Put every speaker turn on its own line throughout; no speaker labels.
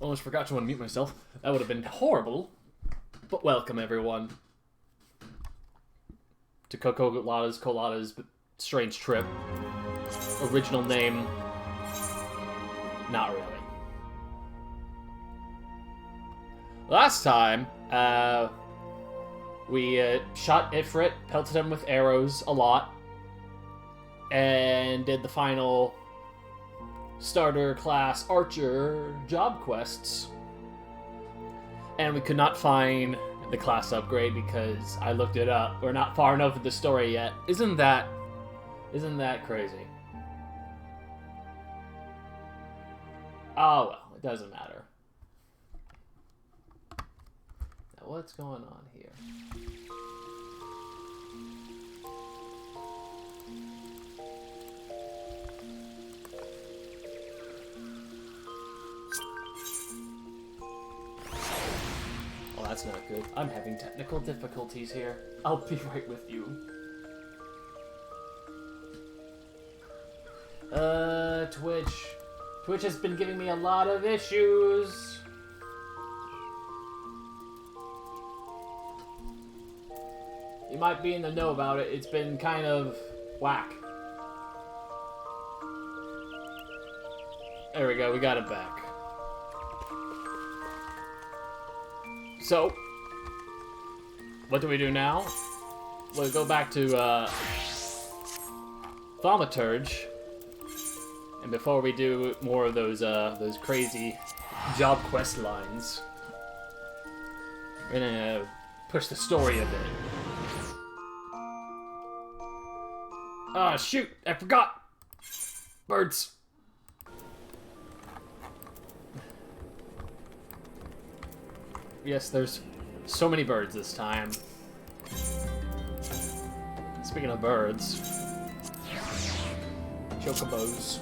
Almost forgot to unmute myself. That would have been horrible. But welcome, everyone, to Cocolata's Strange Trip. Original name, not really. Last time, we shot Ifrit, pelted him with arrows a lot, and did the final starter class archer job quests. And we could not find the class upgrade because I looked it up. We're not far enough in the story yet. Isn't that crazy? Oh well, it doesn't matter. Now what's going on here? Oh, that's not good. I'm having technical difficulties here. I'll be right with you. Twitch. Twitch has been giving me a lot of issues. You might be in the know about it. It's been kind of whack. There we go. We got it back. So, what do we do now? We'll go back to Thaumaturge. And before we do more of those crazy job quest lines, we're gonna push the story a bit. Ah, shoot! I forgot! Birds! Yes, there's so many birds this time. Speaking of birds, chocobos.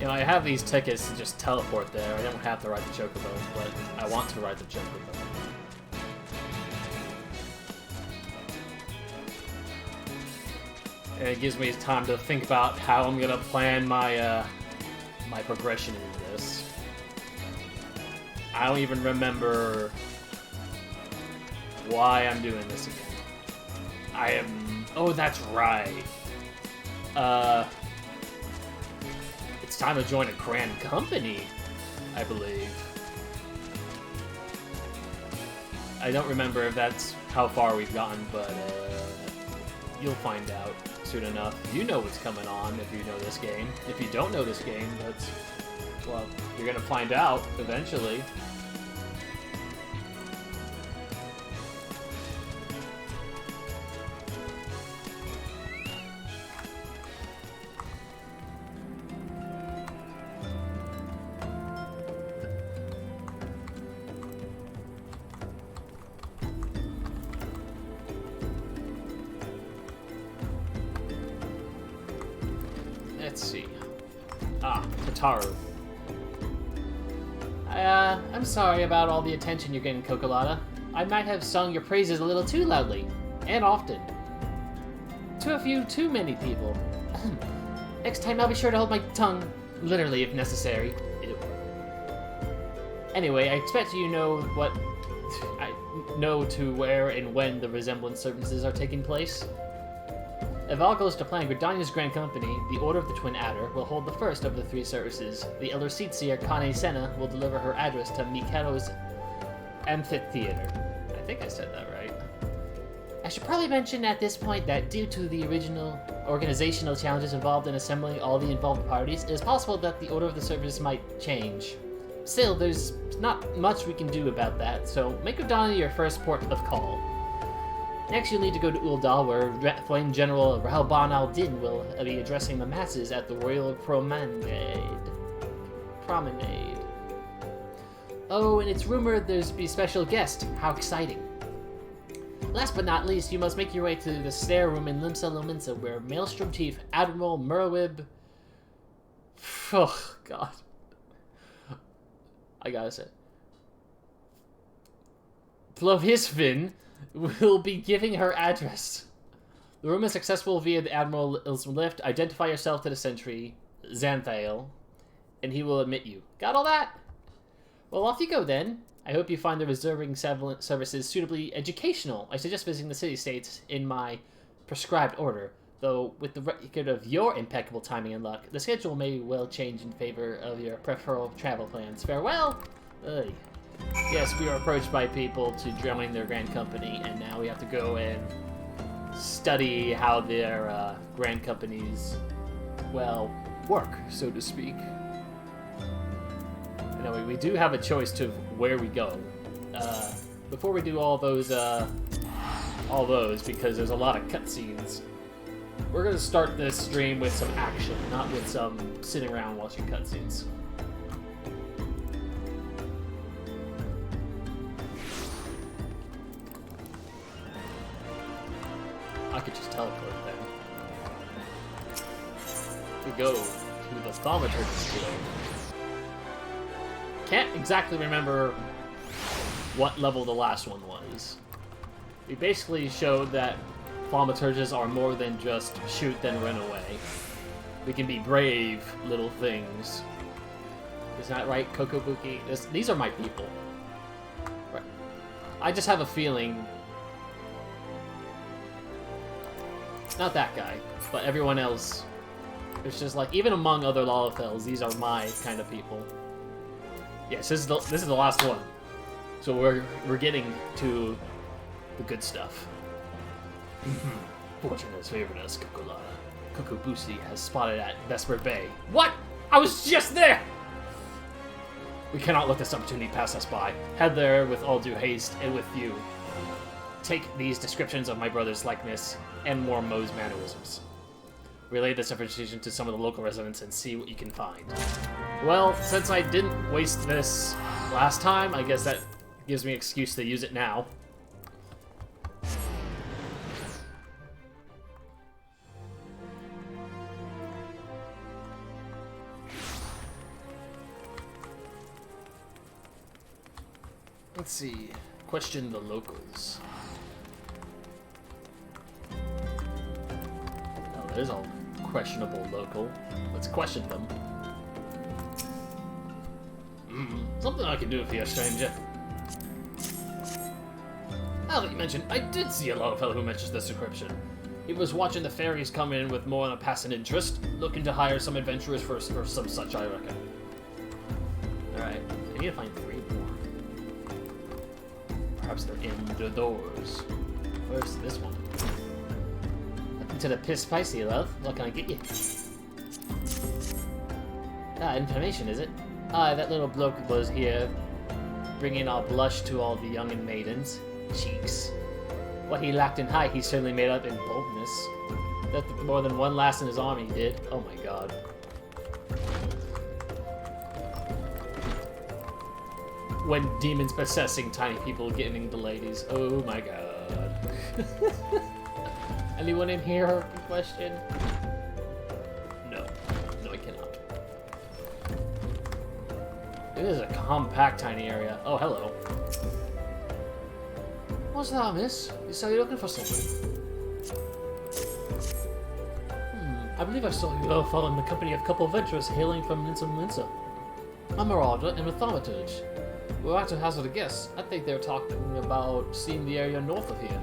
You know, I have these tickets to just teleport there. I don't have to ride the chocobos, but I want to ride the chocobo. And it gives me time to think about how I'm gonna plan my my progression in this. I don't even remember why I'm doing this again. I am... Oh, that's right. It's time to join a grand company, I believe. I don't remember if that's how far we've gotten, but you'll find out soon enough. You know what's coming on if you know this game. If you don't know this game, that's... Well, you're gonna find out eventually. Let's see. Ah, Kataru. I'm sorry about all the attention you're getting, Cocolata. I might have sung your praises a little too loudly, and often. To a few too many people. Next time I'll be sure to hold my tongue, literally if necessary. Ew. Anyway, I expect you know what... I know to where and when the resemblance services are taking place. If all goes to plan, Gridania's Grand Company, the Order of the Twin Adder, will hold the first of the three services. The Elder Seatseer, Kane Senna, will deliver her address to Mikado's Amphitheater. I think I said that right. I should probably mention at this point that due to the original organizational challenges involved in assembling all the involved parties, it is possible that the order of the service might change. Still, there's not much we can do about that, so make Gridania your first port of call. Next, you'll need to go to Uldal, where Flame General Ralban al-Din will be addressing the masses at the Royal Promenade. Oh, and it's rumored there's be a special guest. How exciting. Last but not least, you must make your way to the stair room in Limsa Lominsa, where Maelstrom Chief Admiral Merwib... Oh, God. I gotta say. Flohisvin will be giving her address. The room is accessible via the Admiral's lift. Identify yourself to the sentry, Xanthael, and he will admit you. Got all that? Well, off you go then. I hope you find the reserving services suitably educational. I suggest visiting the city-states in my prescribed order, though with the record of your impeccable timing and luck, the schedule may well change in favor of your preferable travel plans. Farewell! Ugh. Yes, we were approached by people to join their grand company, and now we have to go and study how their grand companies, well, work, so to speak. You know, we do have a choice to where we go. Before we do all those, because there's a lot of cutscenes, we're gonna start this stream with some action, not with some sitting around watching cutscenes. I could just teleport then. We go to the thaumaturgist today. Can't exactly remember what level the last one was. We basically showed that thaumaturges are more than just shoot then run away. We can be brave little things. Is that right, Kokobuki? These are my people. Right. I just have a feeling... Not that guy, but everyone else. It's just like, even among other Lalafels, these are my kind of people. Yes, this is the last one. So we're getting to the good stuff. Fortune has favored us, Cocolata. Kokobushi has spotted at Vesper Bay. What? I was just there! We cannot let this opportunity pass us by. Head there with all due haste, and with you. Take these descriptions of my brother's likeness and more Moe's mannerisms. Relay this information to some of the local residents and see what you can find. Well, since I didn't waste this last time, I guess that gives me an excuse to use it now. Let's see. Question the locals. Oh, there's a questionable local. Let's question them. Something I can do for you, stranger. Now that you mention, I did see a fellow who matches this description. He was watching the ferries come in with more than a passing interest, looking to hire some adventurers for some such, I reckon. Alright, I need to find 3 more. Perhaps they're in the doors. Where's this one? Welcome to the Piss Spicy, love. What can I get you? Ah, information, is it? Ah, that little bloke was here, bringing our blush to all the young and maidens. Cheeks. What he lacked in height, he certainly made up in boldness. That more than one lass in his army did. Oh my god. When demons possessing tiny people getting the ladies. Oh my god. Anyone in here in question? No. No, I cannot. It is a compact, tiny area. Oh, hello. What's that, miss? You say you're looking for something? I believe I saw you fall in the company of a couple of adventurers hailing from Minsa. I'm a marauder and a thaumaturge. We'll have to hazard a guess. I think they're talking about seeing the area north of here.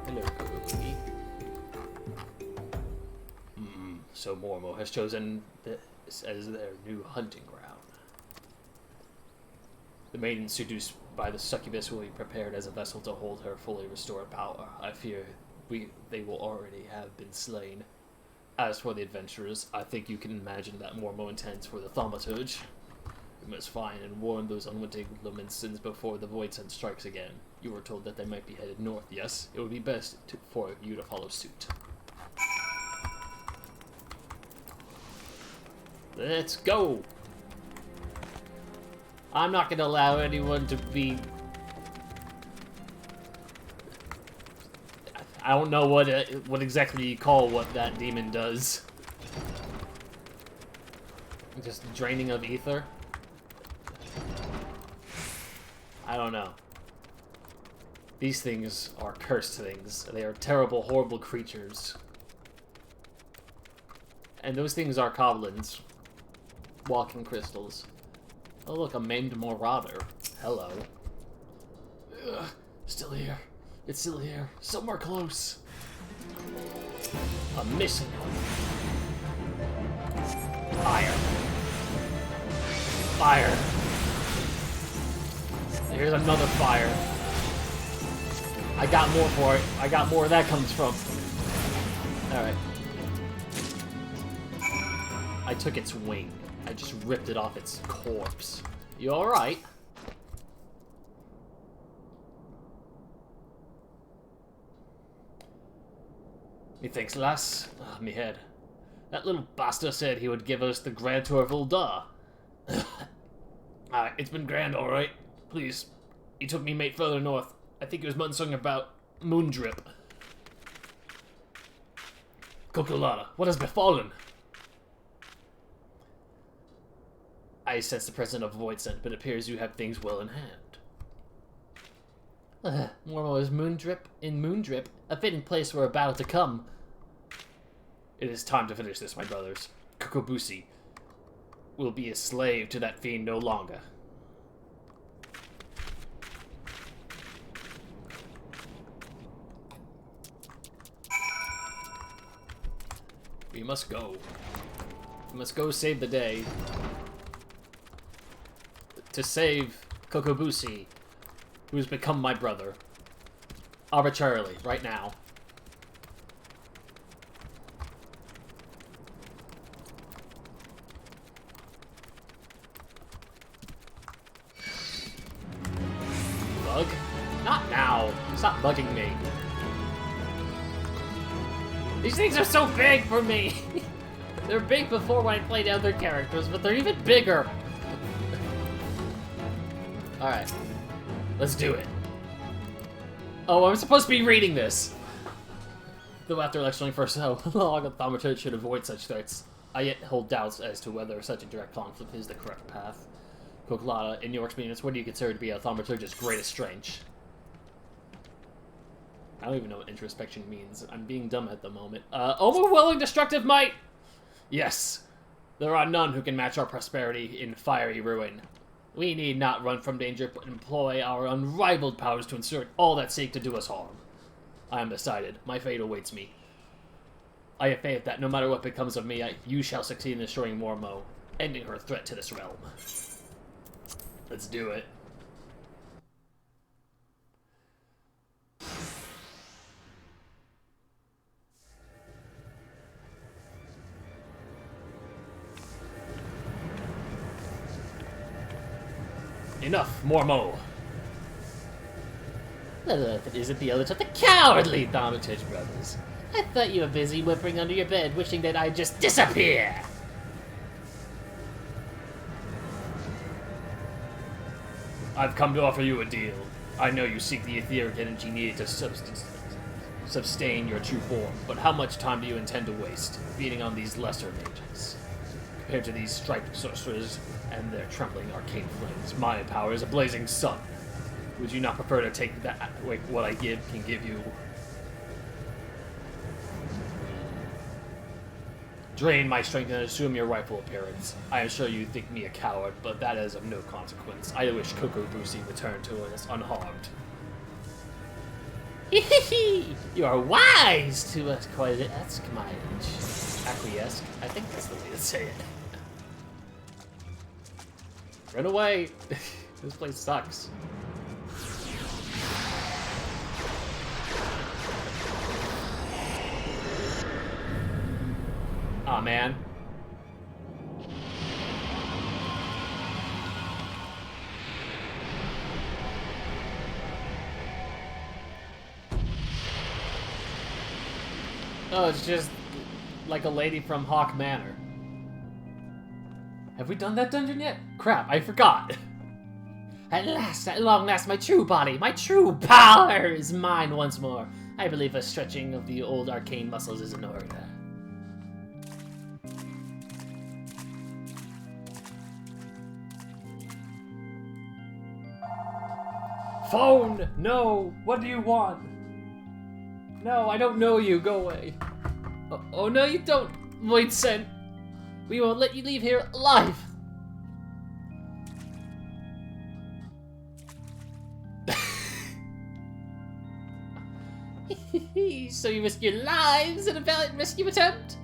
Hello, Kokobuki. So Mormo has chosen this as their new hunting ground. The maiden seduced by the succubus will be prepared as a vessel to hold her fully restored power. I fear they will already have been slain. As for the adventurers, I think you can imagine that Mormo intends for the thaumaturge. We must find and warn those unwitting Luminsons before the Void Sun strikes again. You were told that they might be headed north, yes? It would be best for you to follow suit. Let's go! I'm not going to allow anyone to be... I don't know what exactly you call what that demon does. Just draining of ether. I don't know. These things are cursed things. They are terrible, horrible creatures. And those things are goblins. Walking crystals. Oh look, a maimed marauder. Hello. Ugh, still here. It's still here. Somewhere close. A missing one. Fire. Fire. Here's another fire. I got more for it. I got more where that comes from. Alright. I took its wing. I just ripped it off its corpse. You alright? Methinks, lass. Ah, me head. That little bastard said he would give us the grand tour of Ul'dah. It's been grand, alright. Please. He took me mate further north. I think it was munsung about Moondrip. Cocolata, what has befallen? I sense the presence of void scent, but it appears you have things well in hand. Mormo is Moondrip in Moondrip, a fitting place for a battle to come. It is time to finish this, my brothers. Kokobusi will be a slave to that fiend no longer. We must go. We must go save the day. To save Kokobusi, who's become my brother. Arbitrarily, right now. Bug? Not now! Stop bugging me. These things are so big for me! They're big before when I played other characters, but they're even bigger! Alright. Let's do it. Oh, I'm supposed to be reading this! Though after lecturing for so long, a thaumaturge should avoid such threats. I yet hold doubts as to whether such a direct conflict is the correct path. Cocolata, in your experience, what do you consider to be a thaumaturge's greatest strength? I don't even know what introspection means. I'm being dumb at the moment. Overwhelming destructive might! Yes. There are none who can match our prosperity in fiery ruin. We need not run from danger, but employ our unrivaled powers to insert all that seek to do us harm. I am decided. My fate awaits me. I have faith that no matter what becomes of me, you shall succeed in destroying Mormo, ending her threat to this realm. Let's do it. Enough, Mormo. If it isn't the others of the cowardly Thaumaturge brothers. I thought you were busy whimpering under your bed, wishing that I'd just disappear. I've come to offer you a deal. I know you seek the etheric energy needed to sustain your true form, but how much time do you intend to waste beating on these lesser mages? Compared to these striped sorcerers and their trembling arcane flames, my power is a blazing sun. Would you not prefer to take that, what I can give you? Drain my strength and assume your rightful appearance. I am sure you think me a coward, but that is of no consequence. I wish Kokobusi returned to us unharmed. You are wise to us, quite that's my acquiesce. I think that's the way to say it. Run away! This place sucks. Aw, man. Oh, it's just like a lady from Hawk Manor. Have we done that dungeon yet? Crap, I forgot. At last, at long last, my true body, my true power is mine once more. I believe a stretching of the old arcane muscles is in order. Phone! No! What do you want? No, I don't know you. Go away. Oh no, you don't, Lloyd-sen. We won't let you leave here alive. So you risk your lives in a valiant rescue attempt?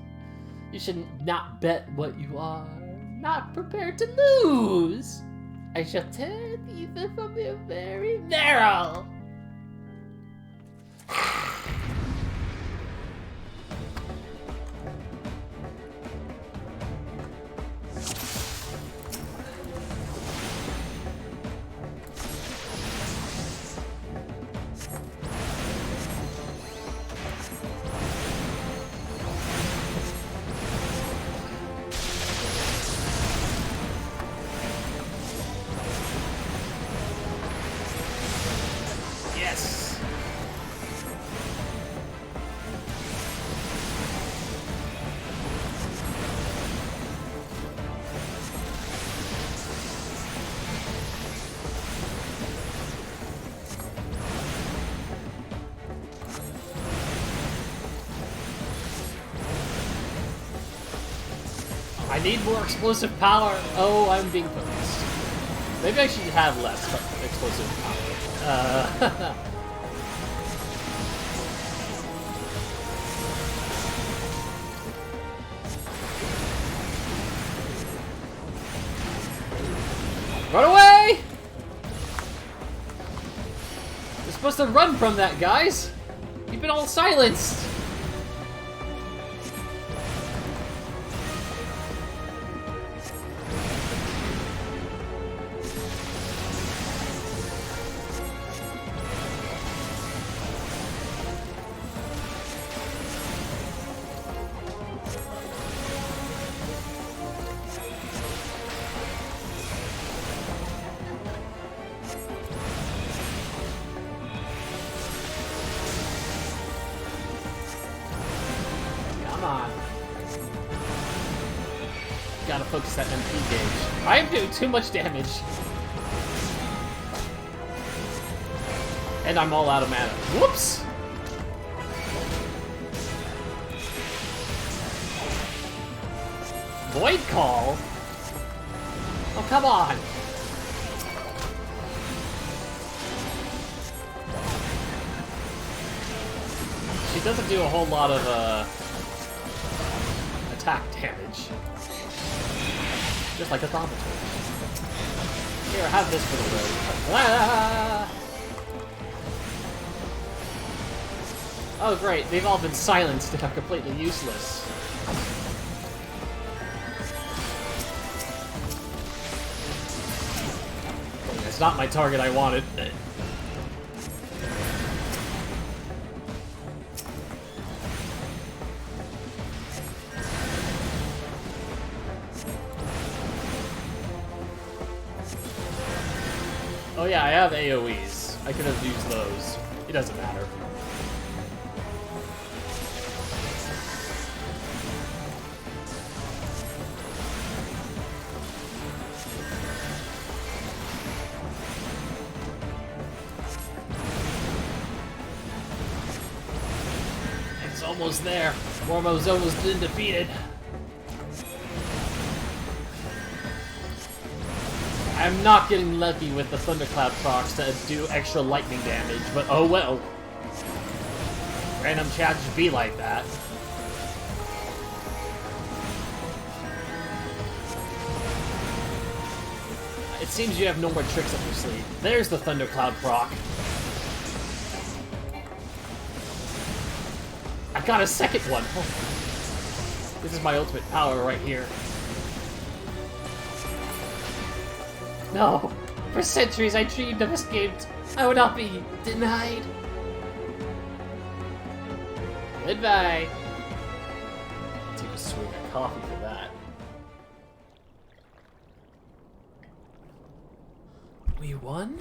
You should not bet what you are not prepared to lose. I shall tear the ether from your very marrow. Yes. I need more explosive power. Oh, I'm being focused. Maybe I should have less explosive power. Run away! You're supposed to run from that, guys. You've been all silenced. Gotta focus that MP gauge. I am doing too much damage. And I'm all out of mana. Whoops! Void Call? Oh, come on! She doesn't do a whole lot of, attack damage. Just like a thaumaturge. Here, have this for the road. Ah! Oh great, they've all been silenced and are completely useless. It's not my target I wanted. Oh yeah, I have AoEs. I could have used those. It doesn't matter. It's almost there. Mormo's almost been defeated. I'm not getting lucky with the Thundercloud procs to do extra lightning damage, but oh well. Random challenges be like that. It seems you have no more tricks up your sleeve. There's the Thundercloud proc. I got a second one. Oh. This is my ultimate power right here. No! For centuries I dreamed of escaped. I would not be denied. Goodbye. Take a swig of coffee for that. We won?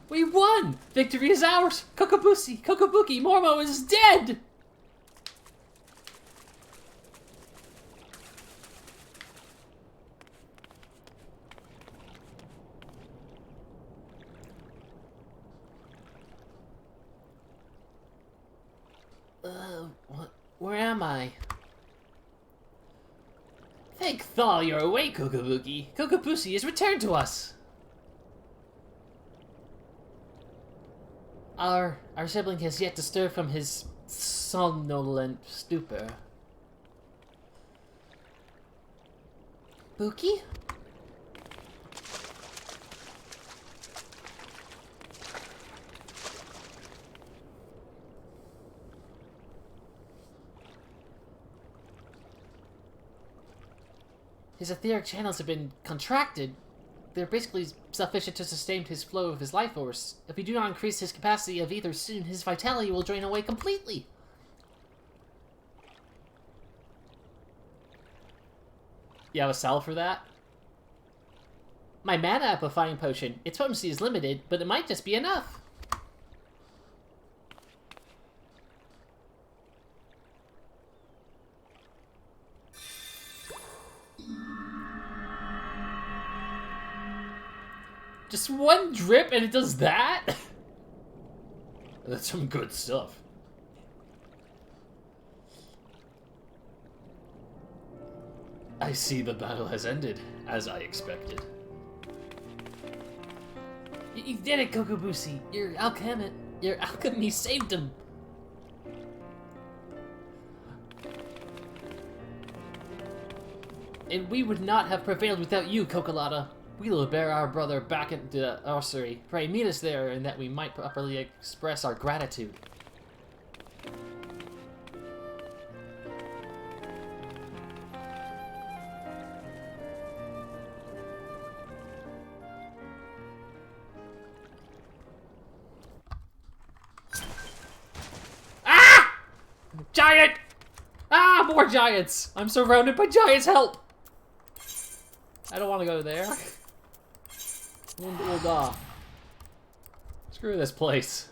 We won! Victory is ours! Kokobuki Mormo is dead! am I? Thank Thaw you're awake, Kokobuki. Kokobusi has returned to us! Our sibling has yet to stir from his somnolent stupor. Buki? His etheric channels have been contracted. They're basically sufficient to sustain his flow of his life force. If we do not increase his capacity of ether soon, his vitality will drain away completely. You have a cell for that? My mana amplifying potion. Its potency is limited, but it might just be enough. Just one drip and it does that? That's some good stuff. I see the battle has ended, as I expected. You did it, Kokobusi. Your alchemy saved him. And we would not have prevailed without you, Cocolata. We will bear our brother back into the ossuary. Pray meet us there, and that we might properly express our gratitude. Ah! Giant! Ah, more giants! I'm surrounded by giants, help! I don't want to go there. Screw this place.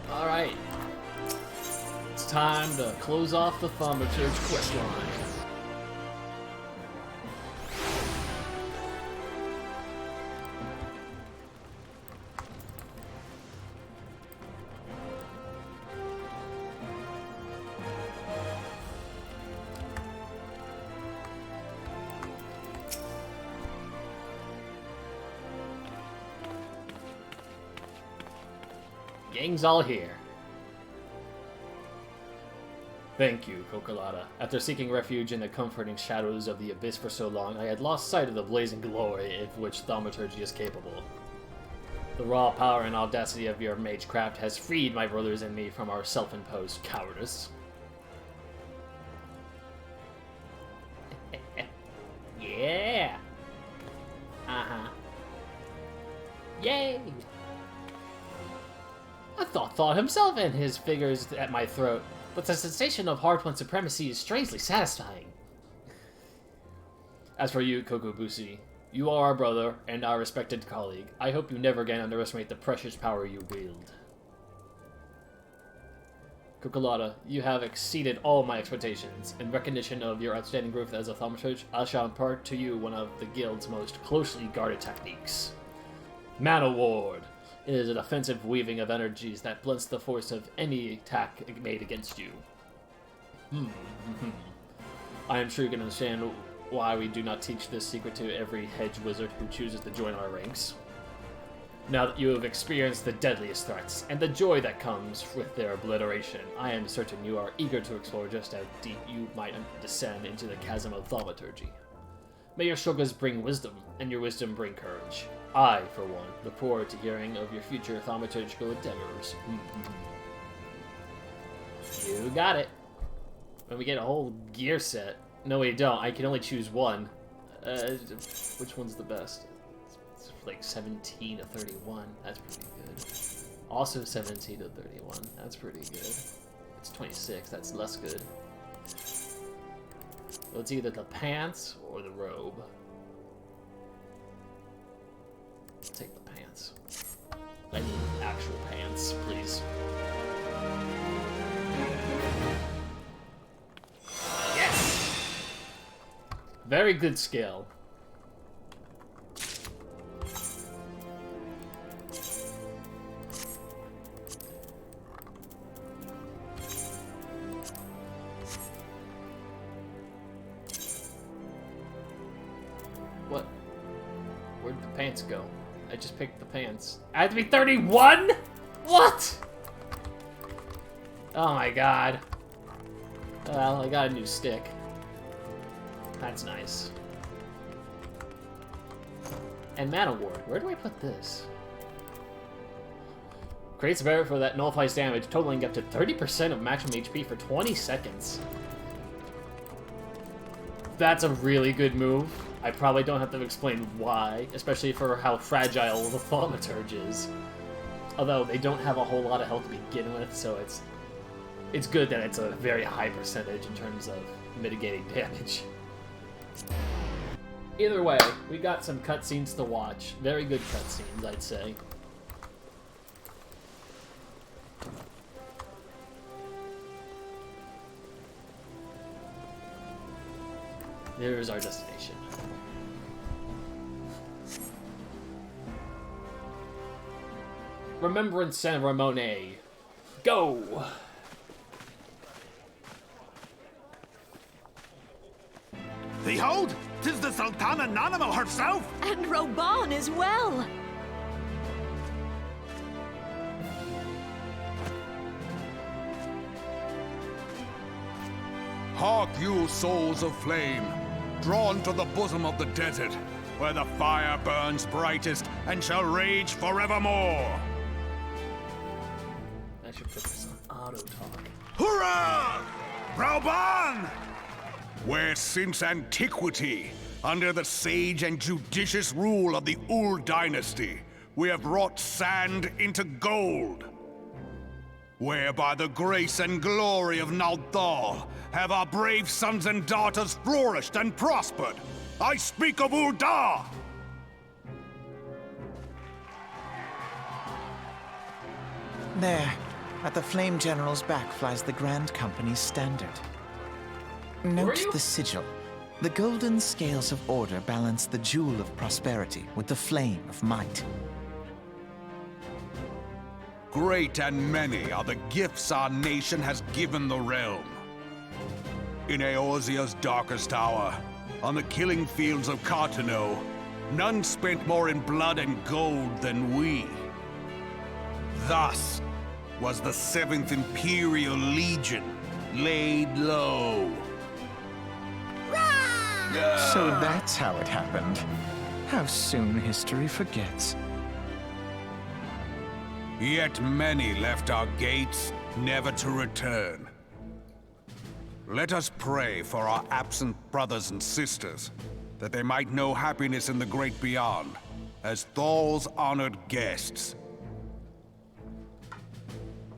Alright. It's time to close off the Thaumaturge questline. Gang's all here. Thank you, Cocolata. After seeking refuge in the comforting shadows of the abyss for so long, I had lost sight of the blazing glory of which thaumaturgy is capable. The raw power and audacity of your magecraft has freed my brothers and me from our self-imposed cowardice. Yeah! Uh-huh. Yay! I thought himself and his figures at my throat, but the sensation of hard-won supremacy is strangely satisfying. As for you, Kokobusi, you are our brother and our respected colleague. I hope you never again underestimate the precious power you wield. Cocolata, you have exceeded all my expectations. In recognition of your outstanding growth as a thaumaturge, I shall impart to you one of the guild's most closely guarded techniques. Mana Ward. It is an offensive weaving of energies that blunts the force of any attack made against you. I am sure you can understand why we do not teach this secret to every hedge wizard who chooses to join our ranks. Now that you have experienced the deadliest threats, and the joy that comes with their obliteration, I am certain you are eager to explore just how deep you might descend into the chasm of thaumaturgy. May your struggles bring wisdom, and your wisdom bring courage. I, for one, look forward to hearing of your future thaumaturgical endeavors. You got it. When we get a whole gear set. No, we don't. I can only choose one. Which one's the best? It's like 17 to 31. That's pretty good. Also 17 to 31. That's pretty good. It's 26. That's less good. So it's either the pants or the robe. Take the pants. I need actual pants, please. Yes! Very good skill. pants go? I just picked the pants. I have to be 31? What? Oh my god. Well, I got a new stick. That's nice. And Man Award. Where do I put this? Creates a barrier for that nullifies damage, totaling up to 30% of maximum HP for 20 seconds. That's a really good move. I probably don't have to explain why, especially for how fragile the Thaumaturge is. Although they don't have a whole lot of health to begin with, so it's good that it's a very high percentage in terms of mitigating damage. Either way, we got some cutscenes to watch. Very good cutscenes, I'd say. There's our destination. Remembrance Ceremony. Go!
Behold! 'Tis the Sultana Nanimal herself!
And Roban as well!
Hark you, souls of flame, drawn to the bosom of the desert, where the fire burns brightest and shall rage forevermore!
I should put this on auto-talk.
Hurrah! Roban! Where since antiquity, under the sage and judicious rule of the Ul dynasty, we have wrought sand into gold. Where by the grace and glory of Naldal have our brave sons and daughters flourished and prospered. I speak of Ul'dah!
There, at the Flame General's back flies the Grand Company's standard. Note the sigil. The golden scales of order balance the jewel of prosperity with the flame of might.
Great and many are the gifts our nation has given the realm. In Eorzea's darkest hour, on the killing fields of Cartano, none spent more in blood and gold than we. Thus was the 7th Imperial Legion laid low.
So that's how it happened. How soon history forgets.
Yet many left our gates, never to return. Let us pray for our absent brothers and sisters, that they might know happiness in the great beyond, as Thal's honored guests.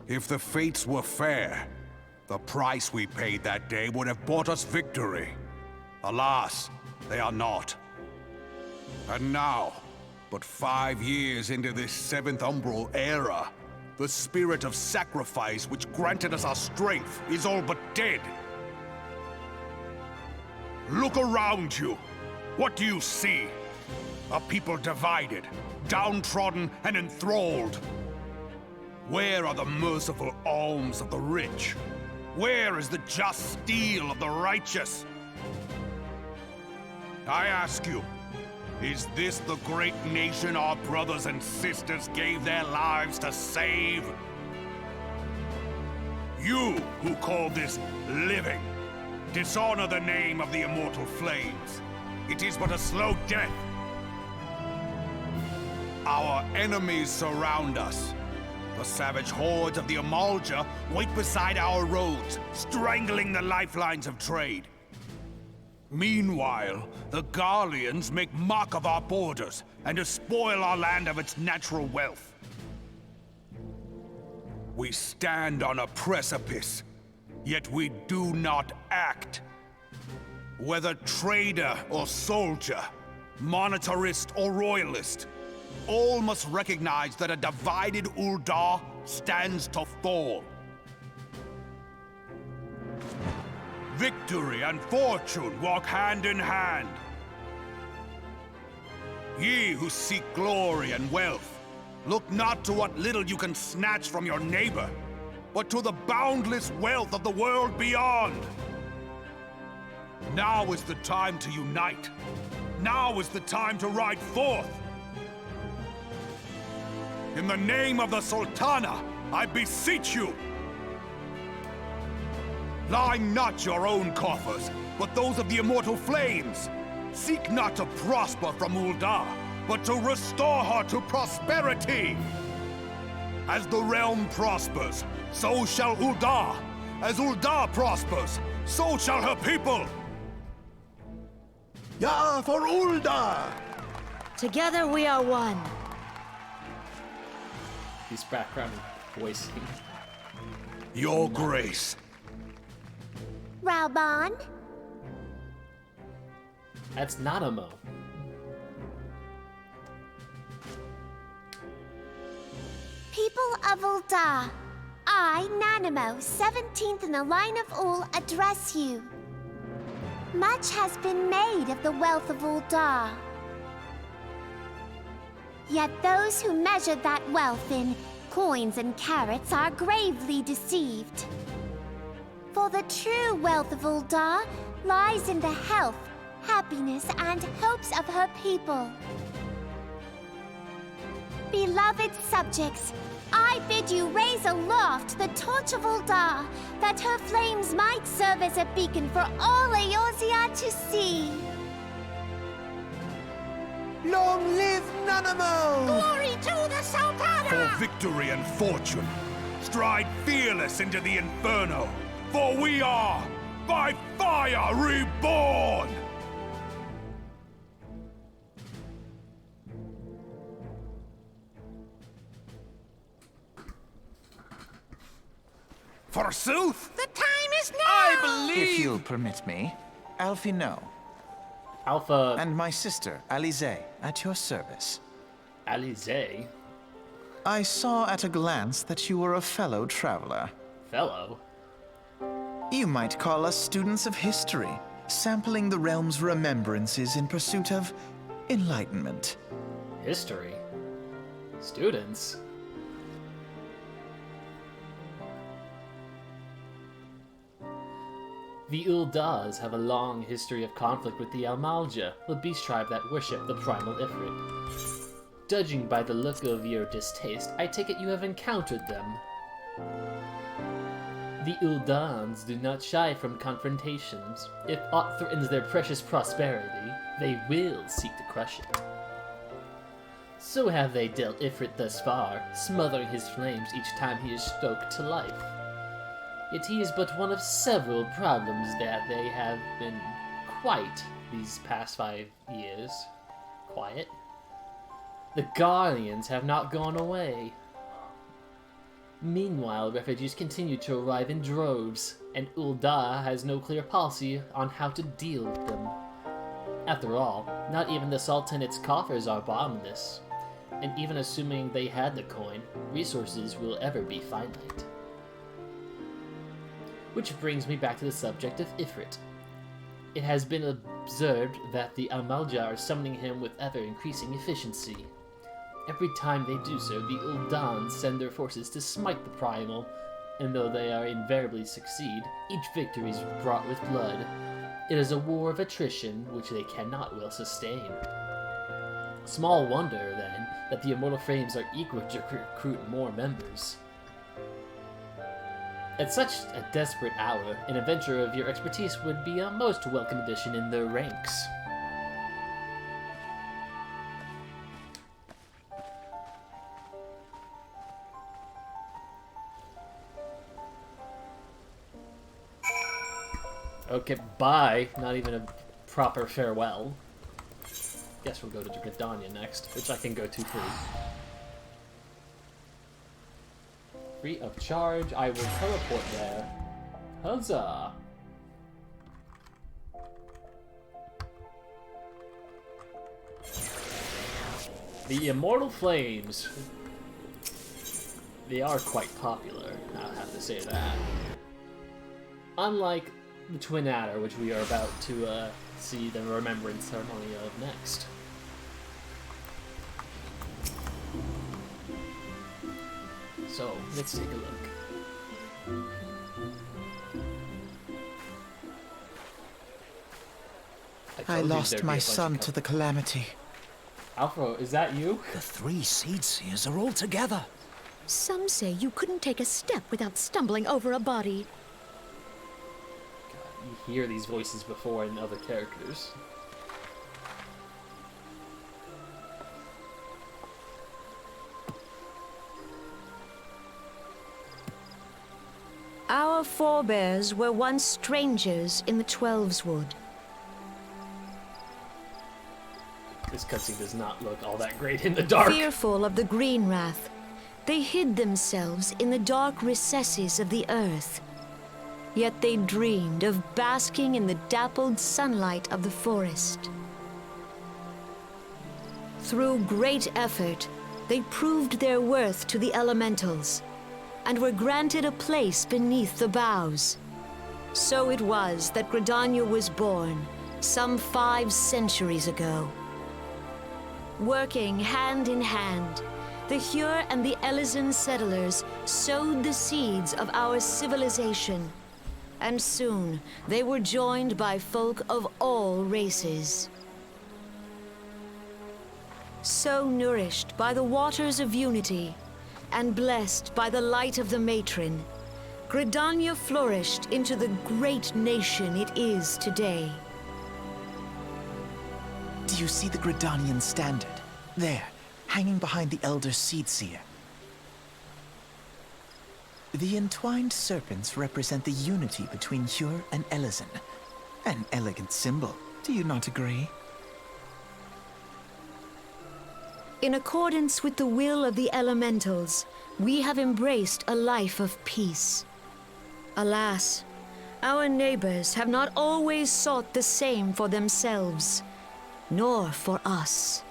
If the fates were fair, the price we paid that day would have bought us victory. Alas, they are not. And now, but 5 years into this 7th Umbral era, the spirit of sacrifice which granted us our strength is all but dead. Look around you. What do you see? A people divided, downtrodden, and enthralled. Where are the merciful alms of the rich? Where is the just steel of the righteous? I ask you, is this the great nation our brothers and sisters gave their lives to save? You who call this living, dishonor the name of the immortal flames. It is but a slow death. Our enemies surround us. The savage hordes of the Amalja wait beside our roads, strangling the lifelines of trade. Meanwhile, the Garleans make mock of our borders and despoil our land of its natural wealth. We stand on a precipice, yet we do not act. Whether trader or soldier, monetarist or royalist, all must recognize that a divided Ul'dah stands to fall. Victory and fortune walk hand in hand. Ye who seek glory and wealth, look not to what little you can snatch from your neighbor, but to the boundless wealth of the world beyond. Now is the time to unite. Now is the time to ride forth. In the name of the Sultana, I beseech you! Line not your own coffers, but those of the immortal flames. Seek not to prosper from Ul'dah, but to restore her to prosperity. As the realm prospers, so shall Ul'dah. As Ul'dah prospers, so shall her people.
Ya for Ul'dah!
Together we are one.
These background voicing.
Your grace.
Raoban?
That's Nanamo.
People of Ul'dah, I, Nanamo, 17th in the line of Ul, address you. Much has been made of the wealth of Ul'dah. Yet those who measure that wealth in coins and carats are gravely deceived. For the true wealth of Ul'dah lies in the health, happiness, and hopes of her people. Beloved subjects, I bid you raise aloft the torch of Ul'dah, that her flames might serve as a beacon for all Eorzea to see.
Long live Nanamo!
Glory to the Sultana!
For victory and fortune, stride fearless into the inferno, for we are, by fire, reborn! Forsooth!
The time is now!
If you'll permit me, Alfie No,
Alpha
and my sister, Alize, at your service.
Alize,
I saw at a glance that you were a fellow traveler.
fellow.
You might call us students of history, sampling the realm's remembrances in pursuit of enlightenment.
History. Students. The Ul'dahs have a long history of conflict with the Almalja, the beast tribe that worship the primal Ifrit. Judging by the look of your distaste, I take it you have encountered them. The Uldans do not shy from confrontations. If aught threatens their precious prosperity, they will seek to crush it. So have they dealt Ifrit thus far, smothering his flames each time he is stoked to life. Yet he is but one of several problems that they have been quite these past 5 years. Quiet. The Guardians have not gone away. Meanwhile, refugees continue to arrive in droves, and Ul'dah has no clear policy on how to deal with them. After all, not even the Sultanate's coffers are bottomless, and even assuming they had the coin, resources will ever be finite. Which brings me back to the subject of Ifrit. It has been observed that the Almalja are summoning him with ever-increasing efficiency. Every time they do so, the Uldans send their forces to smite the primal, and though they are invariably succeed, each victory is brought with blood. It is a war of attrition which they cannot well sustain. Small wonder, then, that the Immortal Frames are eager to recruit more members. At such a desperate hour, an adventurer of your expertise would be a most welcome addition in their ranks. Okay, bye. Not even a proper farewell. Guess we'll go to Gridania next, which I can go to free. Free of charge, I will teleport there. Huzzah! The Immortal Flames. They are quite popular, I'll have to say that. Unlike the Twin Adder, which we are about to see the remembrance ceremony of next. So, let's take a look.
I lost my son to the calamity.
Alpha, is that you?
The 3 Seed Seers are all together.
Some say you couldn't take a step without stumbling over a body.
God, you hear these voices before in other characters.
Our forebears were once strangers in the Twelveswood.
This cutscene does not look all that great in the dark.
Fearful of the green wrath, they hid themselves in the dark recesses of the earth. Yet they dreamed of basking in the dappled sunlight of the forest. Through great effort, they proved their worth to the elementals, and were granted a place beneath the boughs. So it was that Gridania was born, some 5 centuries ago. Working hand in hand, the Hyur and the Elysian settlers sowed the seeds of our civilization, and soon they were joined by folk of all races. So nourished by the waters of unity, and blessed by the light of the matron, Gridania flourished into the great nation it is today.
Do you see the Gridanian standard? There, hanging behind the Elder Seedseer. The entwined serpents represent the unity between Hyur and Elysian. An elegant symbol, do you not agree?
In accordance with the will of the elementals, we have embraced a life of peace. Alas, our neighbors have not always sought the same for themselves, nor for us.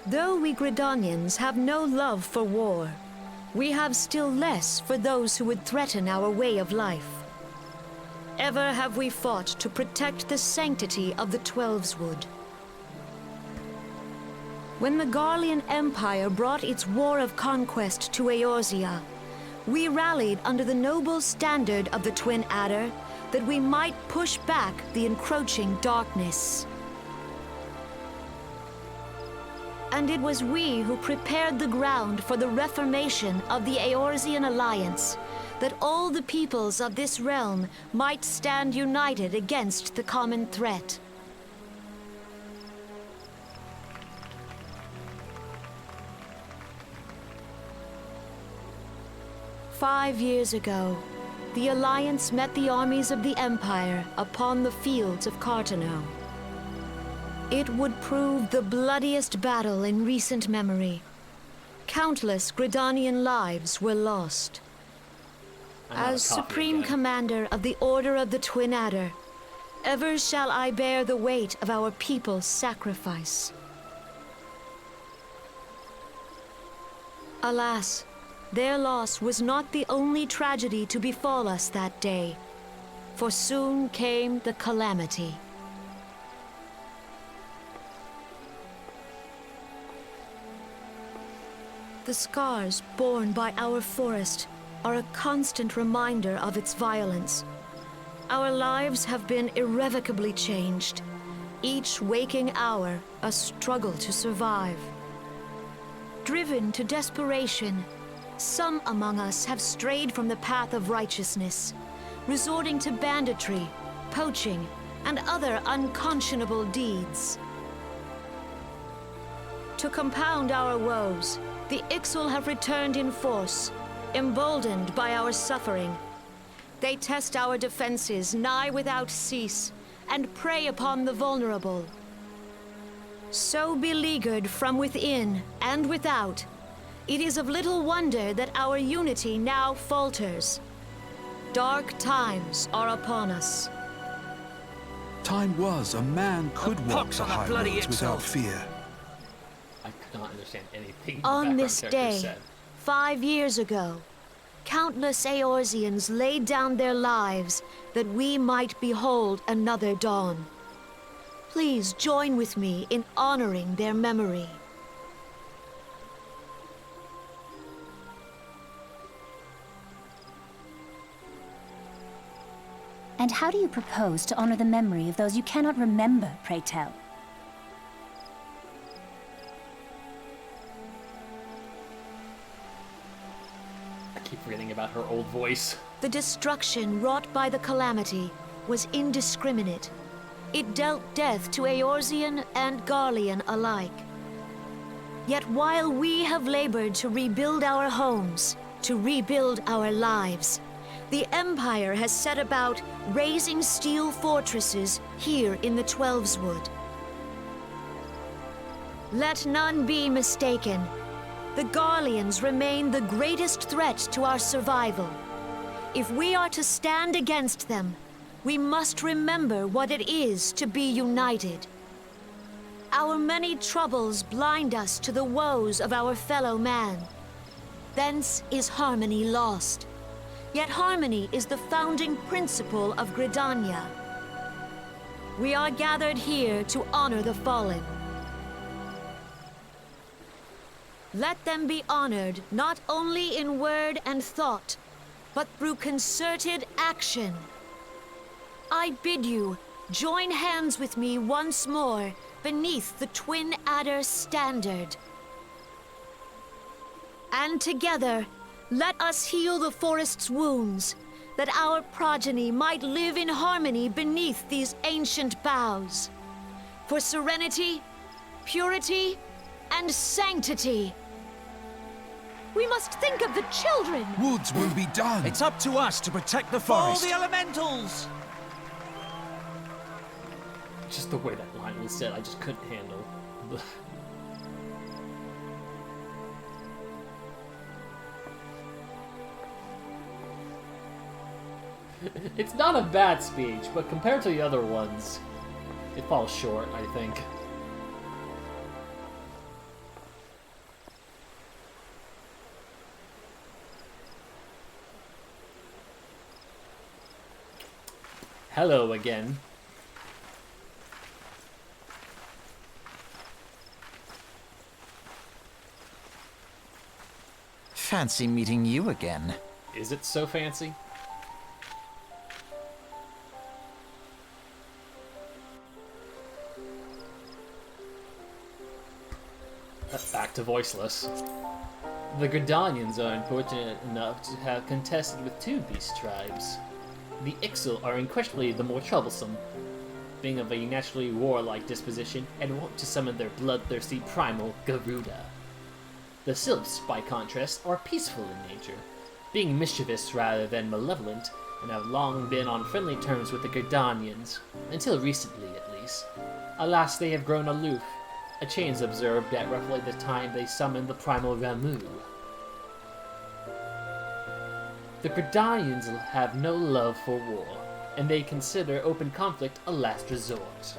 Though we Gridanians have no love for war, we have still less for those who would threaten our way of life. Ever have we fought to protect the sanctity of the Twelveswood. When the Garlean Empire brought its war of conquest to Eorzea, we rallied under the noble standard of the Twin Adder that we might push back the encroaching darkness. And it was we who prepared the ground for the reformation of the Eorzean Alliance, that all the peoples of this realm might stand united against the common threat. "5 years ago, the Alliance met the armies of the Empire upon the fields of Cartano. It would prove the bloodiest battle in recent memory. Countless Gridanian lives were lost. As Supreme Commander of the Order of the Twin Adder, ever shall I bear the weight of our people's sacrifice. Alas, their loss was not the only tragedy to befall us that day, for soon came the calamity. The scars borne by our forest are a constant reminder of its violence. Our lives have been irrevocably changed, each waking hour a struggle to survive. Driven to desperation, some among us have strayed from the path of righteousness, resorting to banditry, poaching, and other unconscionable deeds. To compound our woes, the Ixal have returned in force, emboldened by our suffering. They test our defenses nigh without cease, and prey upon the vulnerable. So beleaguered from within and without, it is of little wonder that our unity now falters. Dark times are upon us.
Time was a man could walk the high roads without fear.
I could not understand anything the
On
background
this
character
day,
said.
5 years ago, countless Eorzeans laid down their lives that we might behold another dawn. Please join with me in honoring their memory.
And how do you propose to honor the memory of those you cannot remember, pray tell?
forgetting about her old voice.
The destruction wrought by the calamity was indiscriminate. It dealt death to Eorzean and Garlean alike. Yet while we have labored to rebuild our homes, to rebuild our lives, the Empire has set about raising steel fortresses here in the Twelveswood. Let none be mistaken. The Garleans remain the greatest threat to our survival. If we are to stand against them, we must remember what it is to be united. Our many troubles blind us to the woes of our fellow man. Thence is harmony lost. Yet harmony is the founding principle of Gridania. We are gathered here to honor the fallen. Let them be honored not only in word and thought, but through concerted action. I bid you join hands with me once more beneath the Twin Adder's standard. And together, let us heal the forest's wounds, that our progeny might live in harmony beneath these ancient boughs. For serenity, purity, and sanctity. We must think of the children!
Woods will be done!
It's up to us to protect the
For
forest!
the elementals!
Just the way that line was said, I just couldn't handle. It's not a bad speech, but compared to the other ones, it falls short, I think. Hello again.
Fancy meeting you again.
Is it so fancy? Back to voiceless. The Gridanians are unfortunate enough to have contested with two beast tribes. The Ixal are unquestionably the more troublesome, being of a naturally warlike disposition and wont to summon their bloodthirsty primal Garuda. The Sylphs, by contrast, are peaceful in nature, being mischievous rather than malevolent, and have long been on friendly terms with the Gridanians, until recently at least. Alas, they have grown aloof, a change observed at roughly the time they summoned the primal Ramu. The Gridanians have no love for war, and they consider open conflict a last resort.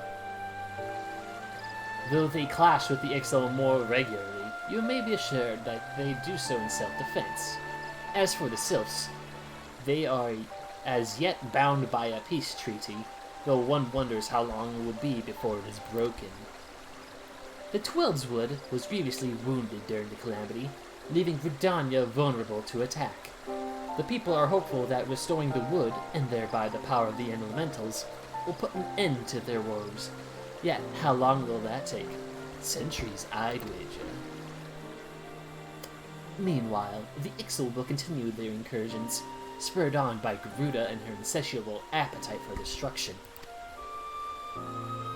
Though they clash with the Ixal more regularly, you may be assured that they do so in self-defense. As for the Sylphs, they are as yet bound by a peace treaty, though one wonders how long it would be before it is broken. The Twelveswood was grievously wounded during the calamity, leaving Gridania vulnerable to attack. The people are hopeful that restoring the wood, and thereby the power of the elementals, will put an end to their woes. Yet, how long will that take? Centuries, I'd wager. Meanwhile, the Ixal will continue their incursions, spurred on by Garuda and her insatiable appetite for destruction.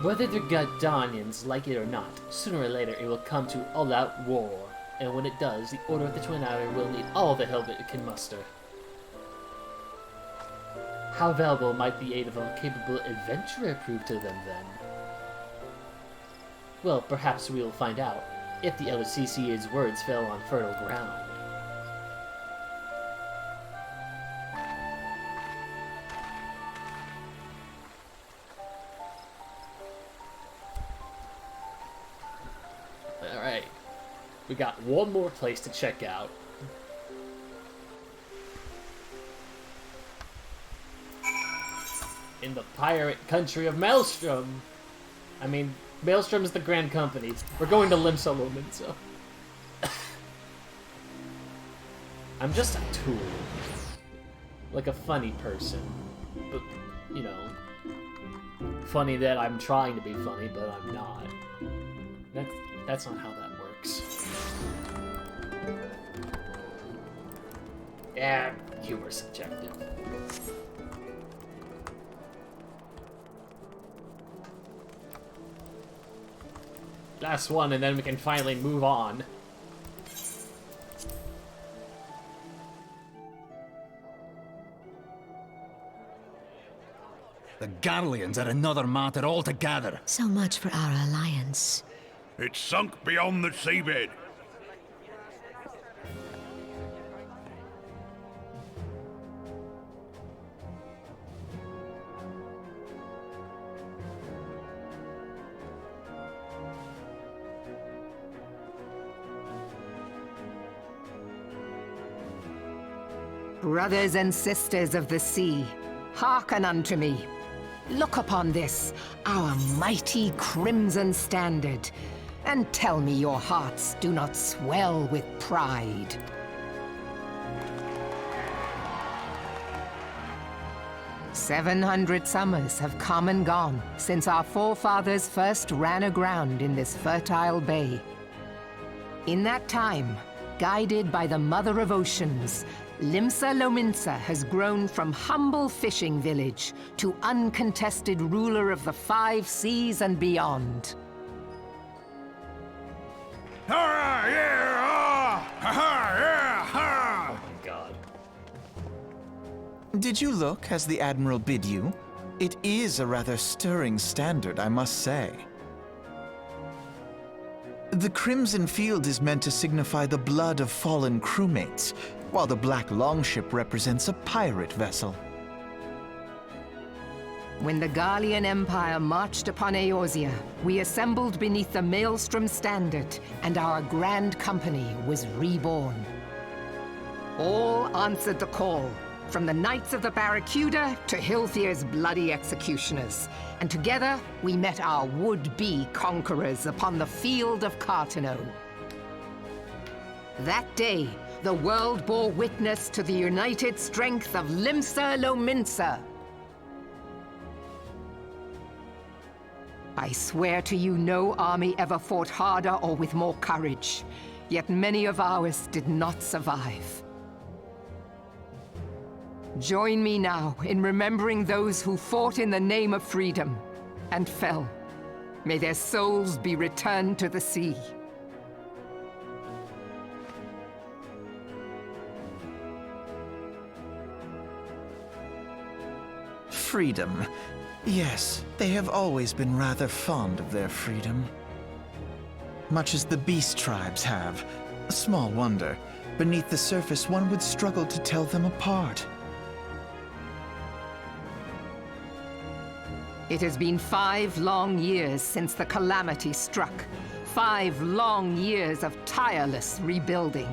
Whether the Gridanians like it or not, sooner or later it will come to all-out war, and when it does, the Order of the Twin Adder will need all the help it can muster. How valuable might the aid of a capable adventurer prove to them, then? Well, perhaps we will find out, if the Elder CCA's words fell on fertile ground. Alright, we got one more place to check out. In the pirate country of Maelstrom. I mean, Maelstrom is the Grand Company. We're going to Limsaloman, so... I'm just a tool. Like a funny person. But, you know... Funny that I'm trying to be funny, but I'm not. That's not how that works. Yeah, humor subjective. Last one, and then we can finally move on.
The Garleans are another matter altogether.
So much for our alliance.
It's sunk beyond the seabed.
Brothers and sisters of the sea, hearken unto me. Look upon this, our mighty crimson standard, and tell me your hearts do not swell with pride. "700 summers have come and gone since our forefathers first ran aground in this fertile bay. In that time, guided by the Mother of Oceans, Limsa Lominsa has grown from humble fishing village to uncontested ruler of the 5 seas and beyond.
Ah, yeah, ah, ha, yeah, ha.
Oh my god.
Did you look as the Admiral bid you? It is a rather stirring standard, I must say. The crimson field is meant to signify the blood of fallen crewmates, while the black longship represents a pirate vessel.
When the Garlean Empire marched upon Eorzea, we assembled beneath the Maelstrom Standard, and our Grand Company was reborn. All answered the call, from the Knights of the Barracuda to Hilthier's bloody executioners, and together we met our would-be conquerors upon the field of Cartano. That day, the world bore witness to the united strength of Limsa Lominsa. I swear to you, no army ever fought harder or with more courage, yet many of ours did not survive. Join me now in remembering those who fought in the name of freedom and fell. May their souls be returned to the sea.
Freedom. Yes, they have always been rather fond of their freedom. Much as the beast tribes have. Small wonder. Beneath the surface, one would struggle to tell them apart.
It has been 5 long years since the calamity struck. 5 long years of tireless rebuilding.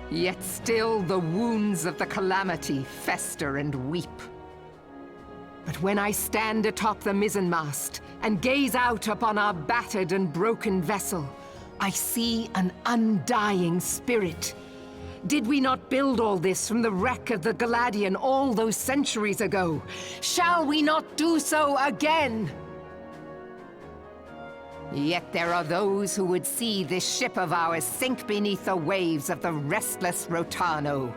Yet still the wounds of the calamity fester and weep. But when I stand atop the mizzenmast and gaze out upon our battered and broken vessel, I see an undying spirit. Did we not build all this from the wreck of the Galadian all those centuries ago? Shall we not do so again? Yet there are those who would see this ship of ours sink beneath the waves of the restless Rotano.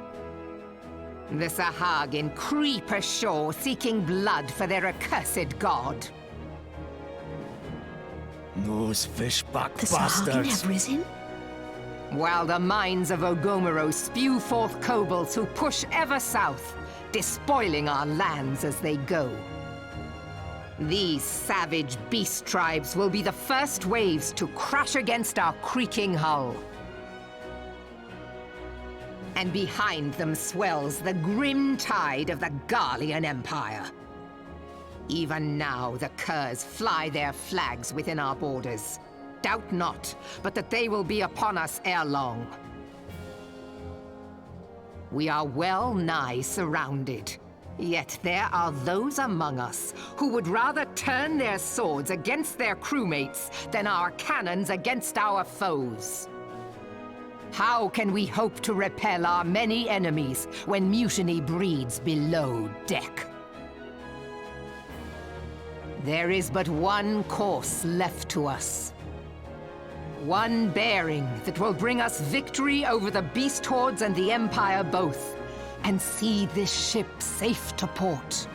The Sahagin creep ashore seeking blood for their accursed god.
Those fishback
The Sahagin
bastards.
have risen?
While the mines of Ogomero spew forth kobolds who push ever south, despoiling our lands as they go. These savage beast tribes will be the first waves to crash against our creaking hull. And behind them swells the grim tide of the Garlean Empire. Even now the curs fly their flags within our borders. Doubt not, but that they will be upon us ere long. We are well nigh surrounded. Yet there are those among us who would rather turn their swords against their crewmates than our cannons against our foes. How can we hope to repel our many enemies when mutiny breeds below deck? There is but one course left to us. One bearing that will bring us victory over the beast hordes and the Empire both, and see this ship safe to port.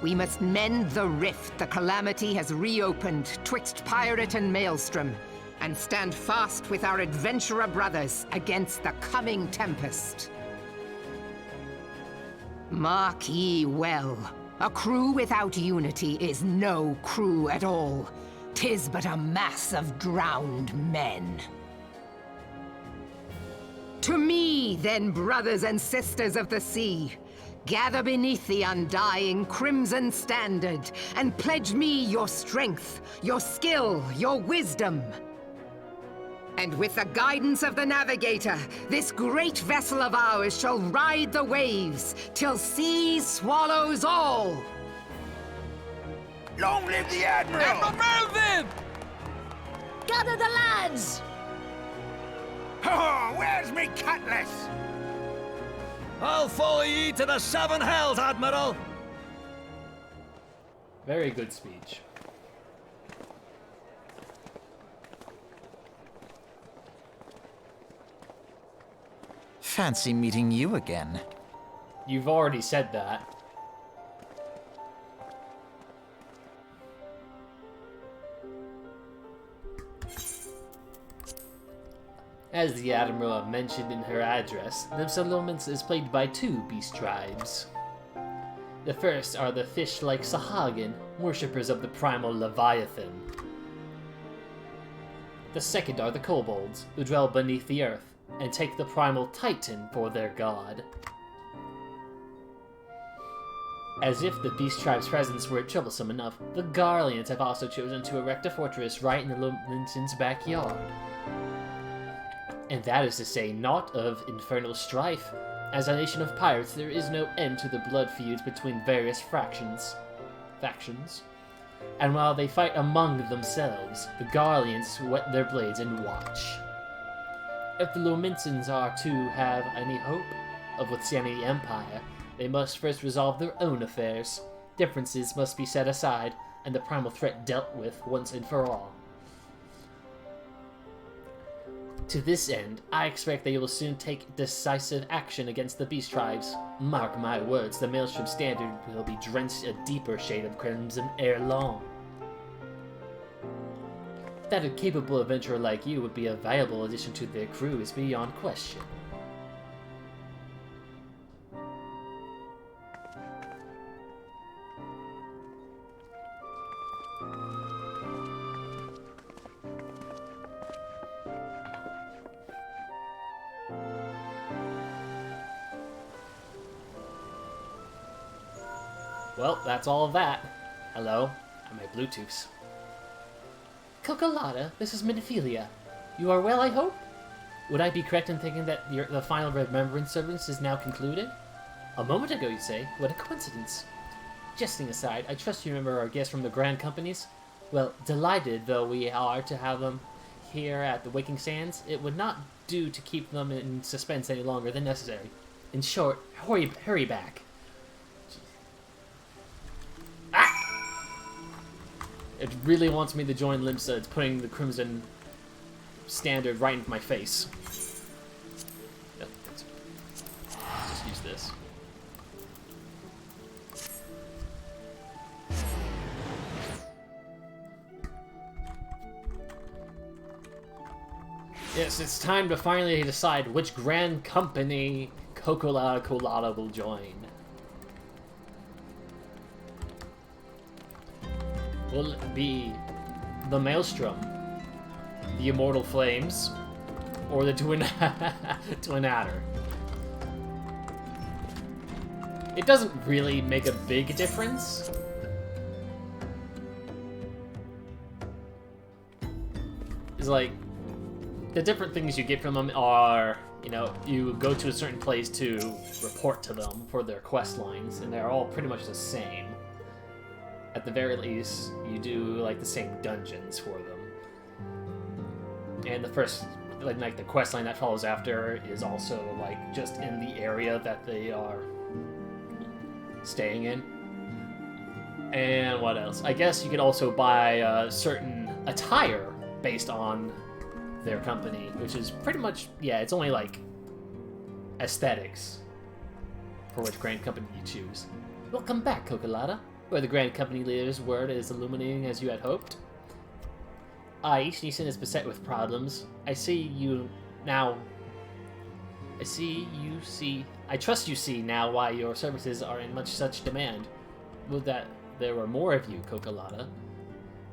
We must mend the rift the Calamity has reopened twixt Pirate and Maelstrom, and stand fast with our adventurer brothers against the coming tempest. Mark ye well, a crew without unity is no crew at all. 'Tis but a mass of drowned men. To me, then, brothers and sisters of the sea, gather beneath the undying crimson standard, and pledge me your strength, your skill, your wisdom. And with the guidance of the navigator, this great vessel of ours shall ride the waves, till sea swallows all!
Long live the Admiral!
Admiral Melvin!
Gather the lads!
Oh, where's me cutlass?
I'll follow ye to the seven hells, Admiral!
Very good speech.
Fancy meeting you again.
You've already said that. As the Admiral mentioned in her address, the settlement is plagued by two beast tribes. The first are the fish-like Sahagin, worshippers of the primal Leviathan. The second are the kobolds, who dwell beneath the earth, and take the primal Titan for their god. As if the beast tribe's presence were troublesome enough, the Garleans have also chosen to erect a fortress right in the Lumenton's backyard. And that is to say naught of infernal strife. As a nation of pirates, there is no end to the blood feuds between various factions. And while they fight among themselves, the Garleans whet their blades and watch. If the Lumentons are to have any hope of withstanding the Empire, they must first resolve their own affairs. Differences must be set aside, and the primal threat dealt with once and for all. To this end, I expect they will soon take decisive action against the beast tribes. Mark my words, the Maelstrom Standard will be drenched a deeper shade of crimson ere long. That a capable adventurer like you would be a valuable addition to their crew is beyond question. Well, that's all of that. Hello, and my Bluetooths. Cocolata, this is Minophilia. You are well, I hope? Would I be correct in thinking that the final remembrance service is now concluded? A moment ago, you say? What a coincidence. Jesting aside, I trust you remember our guests from the Grand Companies? Well, delighted though we are to have them here at the Waking Sands, it would not do to keep them in suspense any longer than necessary. In short, hurry back. It really wants me to join Limsa. It's putting the Crimson Standard right into my face. Yep, just use this. Yes, it's time to finally decide which Grand Company Cocolata will join. Will it be the Maelstrom, the Immortal Flames, or the Twin Adder? It doesn't really make a big difference. It's like, the different things you get from them are, you know, you go to a certain place to report to them for their quest lines, and they're all pretty much the same. At the very least, you do, like, the same dungeons for them. And the first, like the quest line that follows after is also, like, just in the area that they are staying in. And what else? I guess you could also buy certain attire based on their company, which is pretty much, yeah, it's only like aesthetics for which Grand Company you choose. Welcome back, Cocolata, where the Grand Company leader's word is illuminating as you had hoped. Ishii-san is beset with problems. I trust you see now why your services are in such demand. Would that there were more of you, Cocolata.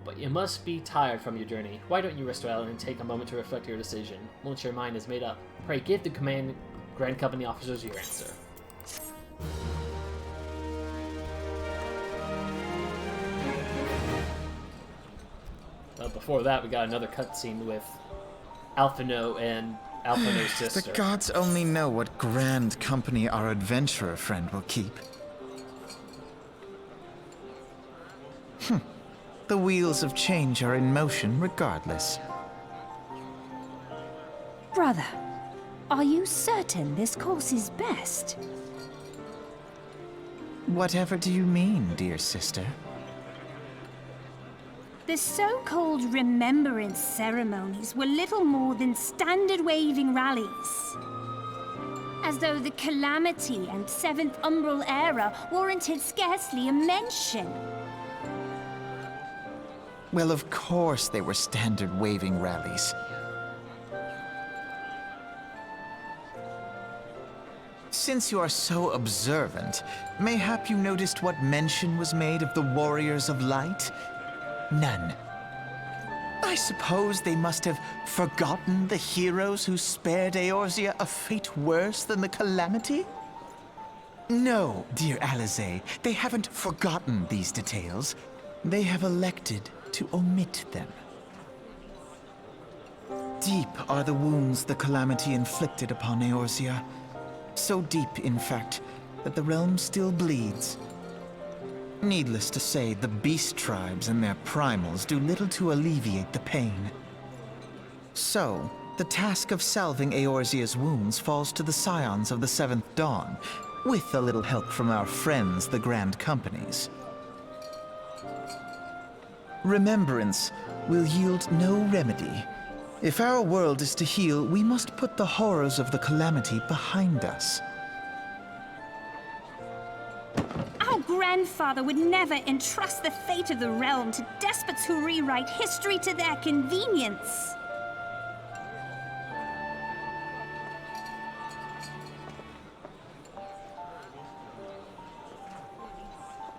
But you must be tired from your journey. Why don't you rest well and take a moment to reflect your decision? Once your mind is made up, pray give the Grand Company officers your answer. Well, before that, we got another cutscene with Alphino and Alphino's sister.
The gods only know what Grand Company our adventurer friend will keep. The wheels of change are in motion regardless.
Brother, are you certain this course is best?
Whatever do you mean, dear sister?
The so-called remembrance ceremonies were little more than standard waving rallies. As though the Calamity and Seventh Umbral Era warranted scarcely a mention.
Well, of course they were standard waving rallies. Since you are so observant, mayhap you noticed what mention was made of the Warriors of Light? None. I suppose they must have forgotten the heroes who spared Eorzea a fate worse than the Calamity? No, dear Alize, they haven't forgotten these details. They have elected to omit them. Deep are the wounds the Calamity inflicted upon Eorzea. So deep, in fact, that the realm still bleeds. Needless to say, the beast tribes and their primals do little to alleviate the pain. So, the task of salving Eorzea's wounds falls to the scions of the Seventh Dawn, with a little help from our friends, the Grand Companies. Remembrance will yield no remedy. If our world is to heal, we must put the horrors of the Calamity behind us.
Our grandfather would never entrust the fate of the realm to despots who rewrite history to their convenience.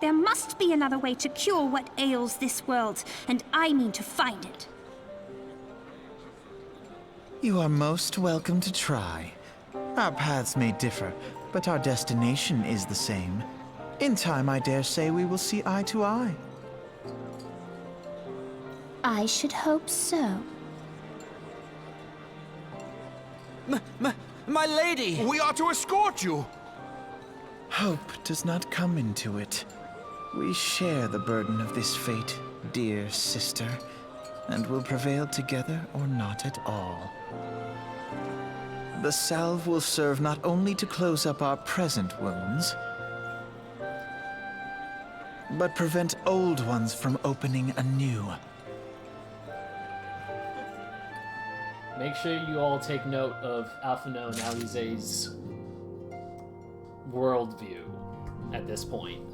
There must be another way to cure what ails this world, and I mean to find it.
You are most welcome to try. Our paths may differ, but our destination is the same. In time, I dare say we will see eye to eye.
I should hope so.
My lady!
We are to escort you!
Hope does not come into it. We share the burden of this fate, dear sister, and will prevail together or not at all. The salve will serve not only to close up our present wounds, but prevent old ones from opening anew.
Make sure you all take note of Alphino and Alize's worldview at this point.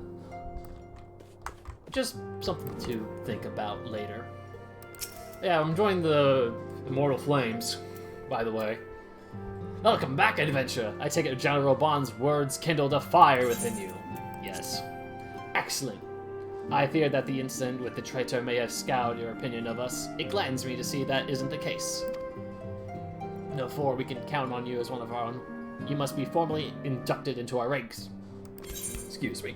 Just something to think about later. Yeah, I'm enjoying the Immortal Flames, by the way. Welcome back, adventure! I take it General Bond's words kindled a fire within you. Yes. Excellent. I fear that the incident with the traitor may have scoured your opinion of us. It gladdens me to see that isn't the case. Before we can count on you as one of our own, you must be formally inducted into our ranks. Excuse me.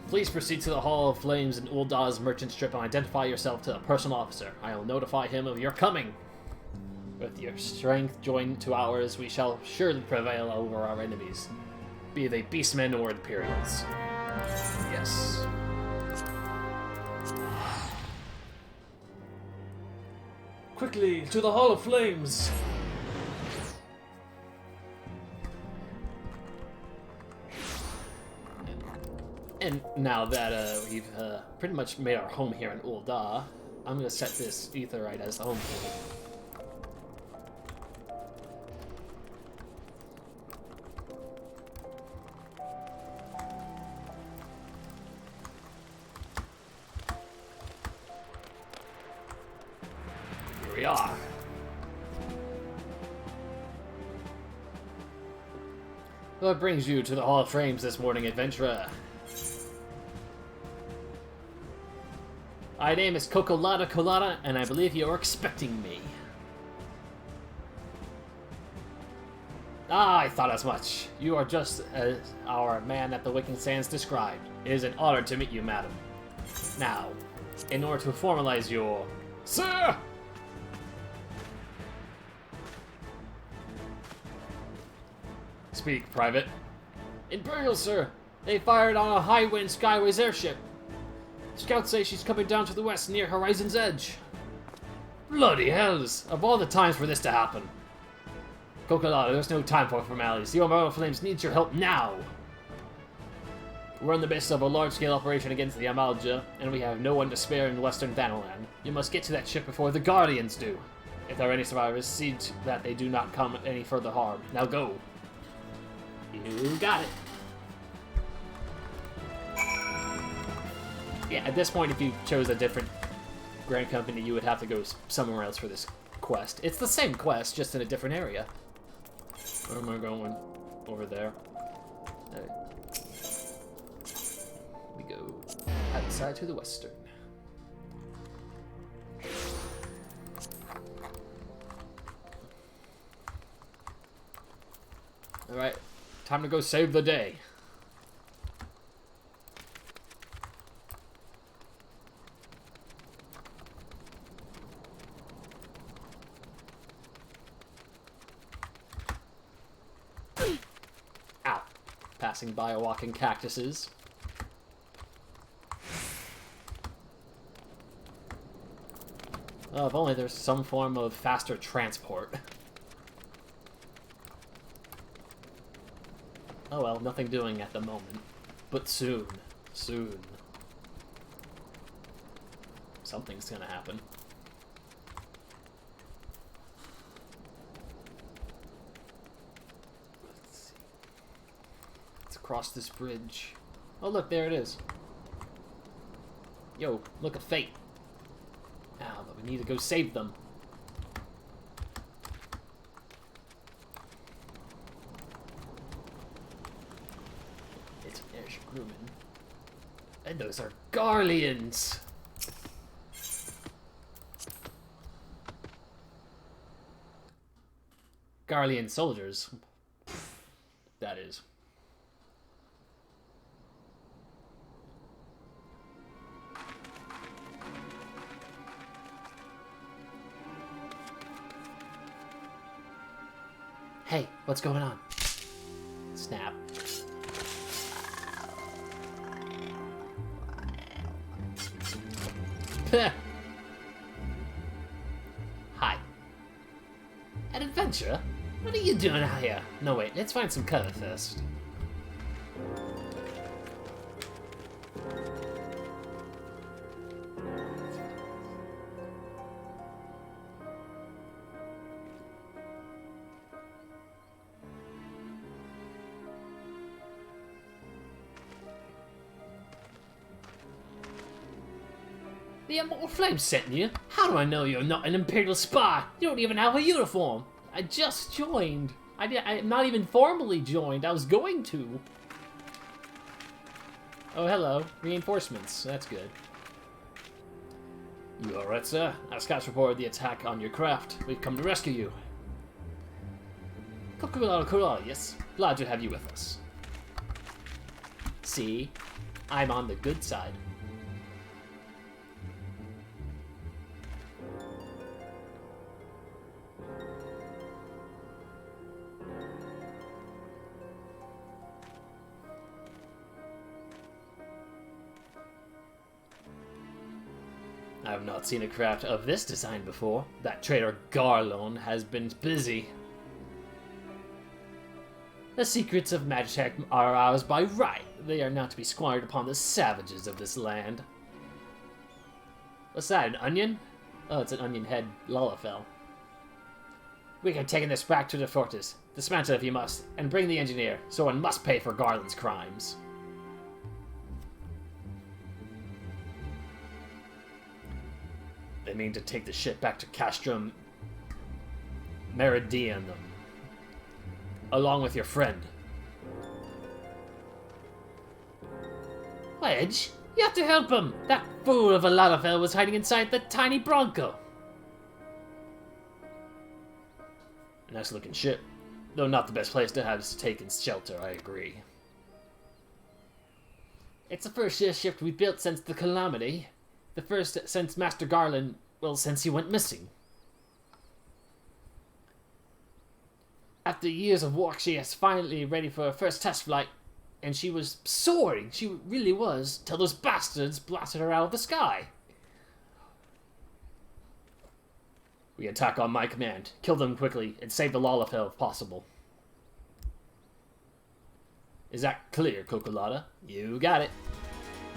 Please proceed to the Hall of Flames in Uldah's merchant strip and identify yourself to a personal officer. I will notify him of your coming. With your strength joined to ours, we shall surely prevail over our enemies, be they beastmen or Imperials. Yes. Quickly, to the Hall of Flames! And now that we've pretty much made our home here in Ul'dah, I'm gonna set this Aetheryte as the home point. Here we are. What brings you to the Hall of Frames this morning, adventurer? My name is Cocolata, and I believe you are expecting me. Ah, I thought as much. You are just as our man at the Waking Sands described. It is an honor to meet you, madam. Now, in order to formalize your... Sir! Speak, Private. Imperial, sir. They fired on a high-wind Skyways airship. Scouts say she's coming down to the west near Horizon's Edge. Bloody hells! Of all the times for this to happen. Cocolata, there's no time for formalities. The Umbrella Flames needs your help now! We're in the midst of a large-scale operation against the Amalja, and we have no one to spare in western Thanalan. You must get to that ship before the Guardians do. If there are any survivors, see that they do not come any further harm. Now go! You got it. Yeah, at this point, if you chose a different Grand Company, you would have to go somewhere else for this quest. It's the same quest, just in a different area. Where am I going? Over there. We go outside to the western. Alright, time to go save the day. Ow. Passing by a walking cactuses. Oh, if only there's some form of faster transport. Oh well, nothing doing at the moment. But soon. Soon. Something's gonna happen. Let's see. Let's cross this bridge. Oh look, there it is. Yo, look at fate. Now, but we need to go save them. And those are Garleans! Garlean soldiers. That is. Hey, what's going on? Snap. Hi. An adventure? What are you doing out here? No, wait, let's find some cover first. The Immortal Flame sent you? How do I know you're not an Imperial spy? You don't even have a uniform. I just joined. I'm not even formally joined. I was going to. Oh, hello. Reinforcements. That's good. You alright, sir? Our scouts reported the attack on your craft. We've come to rescue you. Cocolata, yes. Glad to have you with us. See? I'm on the good side. I have not seen a craft of this design before. That traitor Garlon has been busy. The secrets of Magitech are ours by right. They are not to be squandered upon the savages of this land. What's that, an onion? Oh, it's an onion head Lullafell. We can take this back to the fortress. Dismantle if you must, and bring the engineer. Someone must pay for Garland's crimes. They mean to take the ship back to Castrum Meridianum, along with your friend. Wedge, you have to help him! That fool of a Lalafell was hiding inside the tiny Bronco. Nice looking ship. Though not the best place to have taken shelter, I agree. It's the first ship we've built since the Calamity. The first since Master Garland, well, since he went missing. After years of work, she is finally ready for her first test flight. And she was soaring, she really was, till those bastards blasted her out of the sky. We attack on my command, kill them quickly, and save the Lalafell if possible. Is that clear, Cocolata? You got it.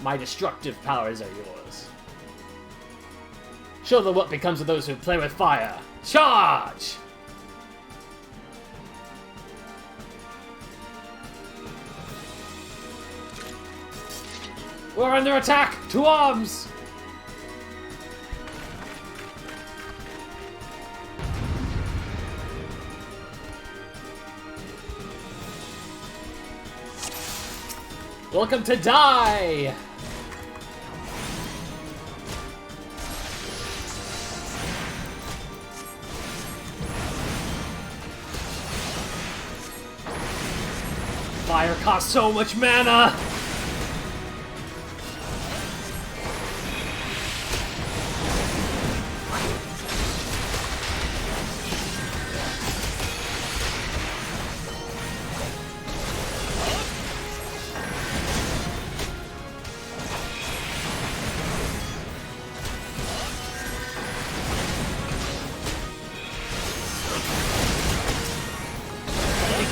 My destructive powers are yours. Show them what becomes of those who play with fire. Charge! We're under attack! To arms! Welcome to die! Fire costs so much mana!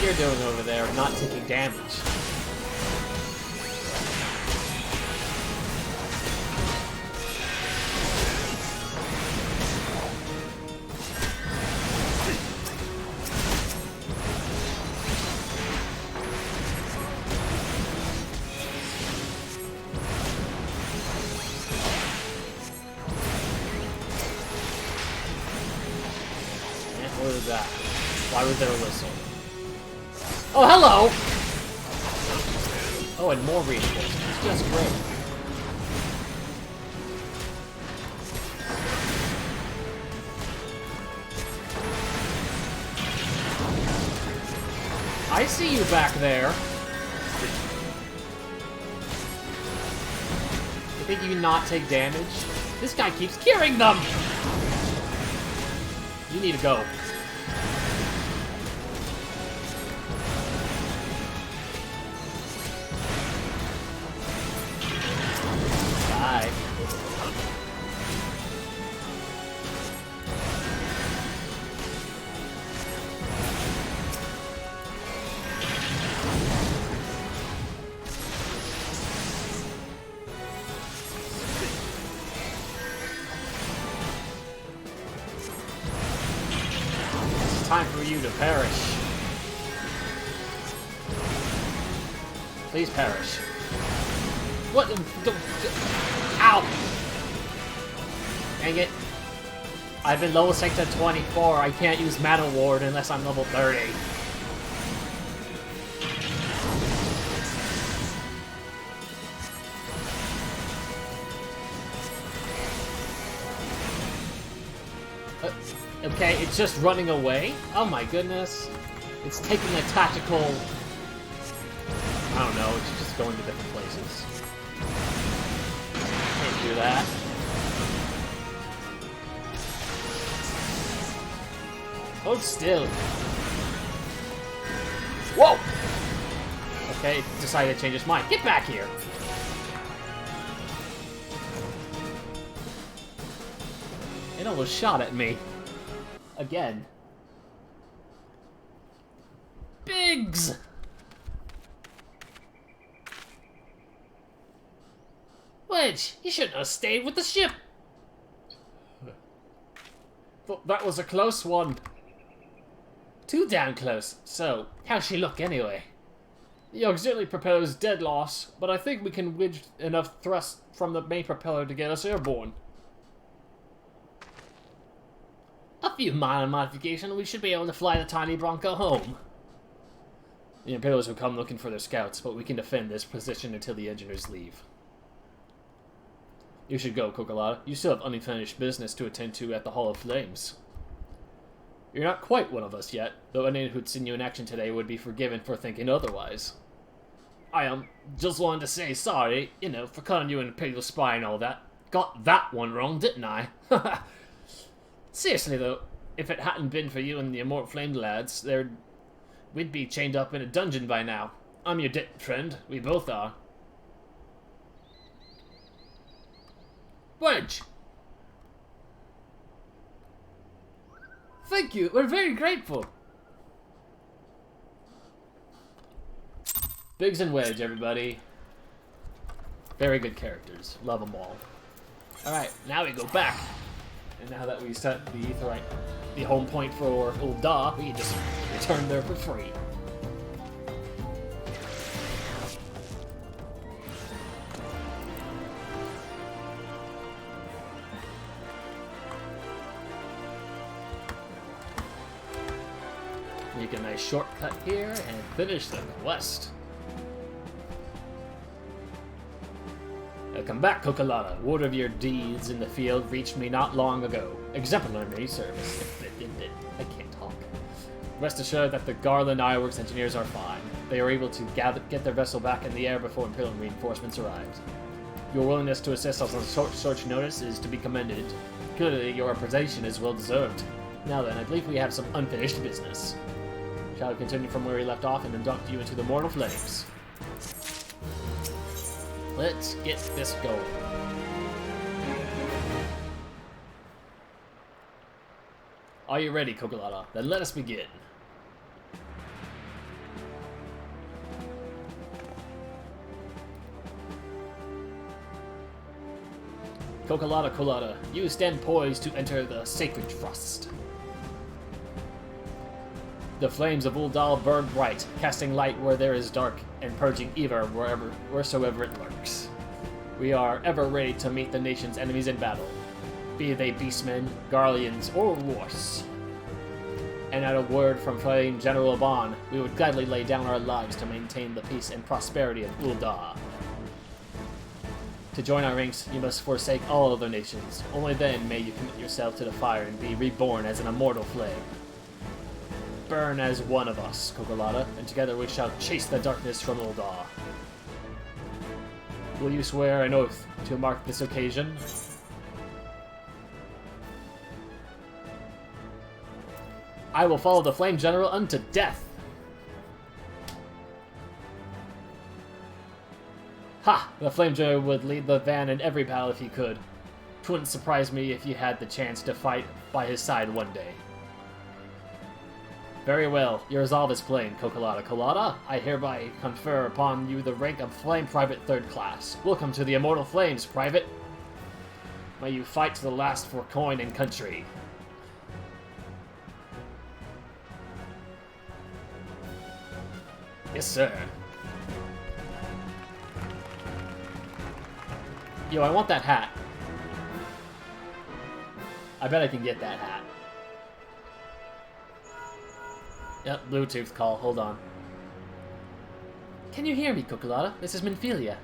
You're doing over there, not taking damage. And what was that? Why was there a whistle? Oh, hello! Oh, and more reinforcements. Just great. I see you back there. You think you can not take damage? This guy keeps curing them! You need to go. Time for you to perish. Please perish. What? Ow! Dang it. I've been level 6 at 24. I can't use Mana Ward unless I'm level 30. Okay, it's just running away? Oh my goodness. It's taking a tactical... I don't know, it's just going to different places. Can't do that. Hold still. Whoa! Okay, it decided to change its mind. Get back here! It almost shot at me. Again. Biggs! Wedge, you shouldn't have stayed with the ship. That was a close one. Too damn close. So, how's she look anyway? The auxiliary proposed dead loss, but I think we can wedge enough thrust from the main propeller to get us airborne. A few minor modification, we should be able to fly the tiny Bronco home. The Imperials will come looking for their scouts, but we can defend this position until the engineers leave. You should go, Cocolata. You still have unfinished business to attend to at the Hall of Flames. You're not quite one of us yet, though anyone who'd seen you in action today would be forgiven for thinking otherwise. I just wanted to say sorry, you know, for calling you an Imperial spy and all that. Got that one wrong, didn't I? Seriously though, if it hadn't been for you and the Immortal Flame lads, we'd be chained up in a dungeon by now. I'm your dead friend, we both are. Wedge! Thank you, we're very grateful. Biggs and Wedge, everybody. Very good characters. Love them all. Alright, now we go back. And now that we set the home point for Old Da, we can just return there for free. Make a nice shortcut here and finish the quest. Come back, Cocolata. Word of your deeds in the field reached me not long ago. Exemplary service. I can't talk. Rest assured that the Garland Ironworks engineers are fine. They are able to get their vessel back in the air before Imperial reinforcements arrive. Your willingness to assist us on short notice is to be commended. Clearly, your appreciation is well deserved. Now then, I believe we have some unfinished business. Shall we continue from where we left off and induct you into the Mortal Flames? Let's get this going. Are you ready, Cocolata? Then let us begin. Cocolata, you stand poised to enter the Sacred Trust. The flames of Uldal burn bright, casting light where there is dark, and purging evil wheresoever it lurks. We are ever ready to meet the nation's enemies in battle, be they beastmen, Garleans, or worse. And at a word from Flame General Aban, we would gladly lay down our lives to maintain the peace and prosperity of Ul'dah. To join our ranks, you must forsake all other nations. Only then may you commit yourself to the fire and be reborn as an immortal flame. Burn as one of us, Cocolata, and together we shall chase the darkness from Ul'dah. Will you swear an oath to mark this occasion? I will follow the Flame General unto death. Ha! The Flame General would lead the van in every battle if he could. 'Twouldn't surprise me if you had the chance to fight by his side one day. Very well, your resolve is plain, Cocolata. I hereby confer upon you the rank of Flame Private 3rd Class. Welcome to the Immortal Flames, Private. May you fight to the last for coin and country. Yes, sir. Yo, I want that hat. I bet I can get that hat. Yep, Bluetooth call. Hold on. Can you hear me, Cocolata? This is Minfilia.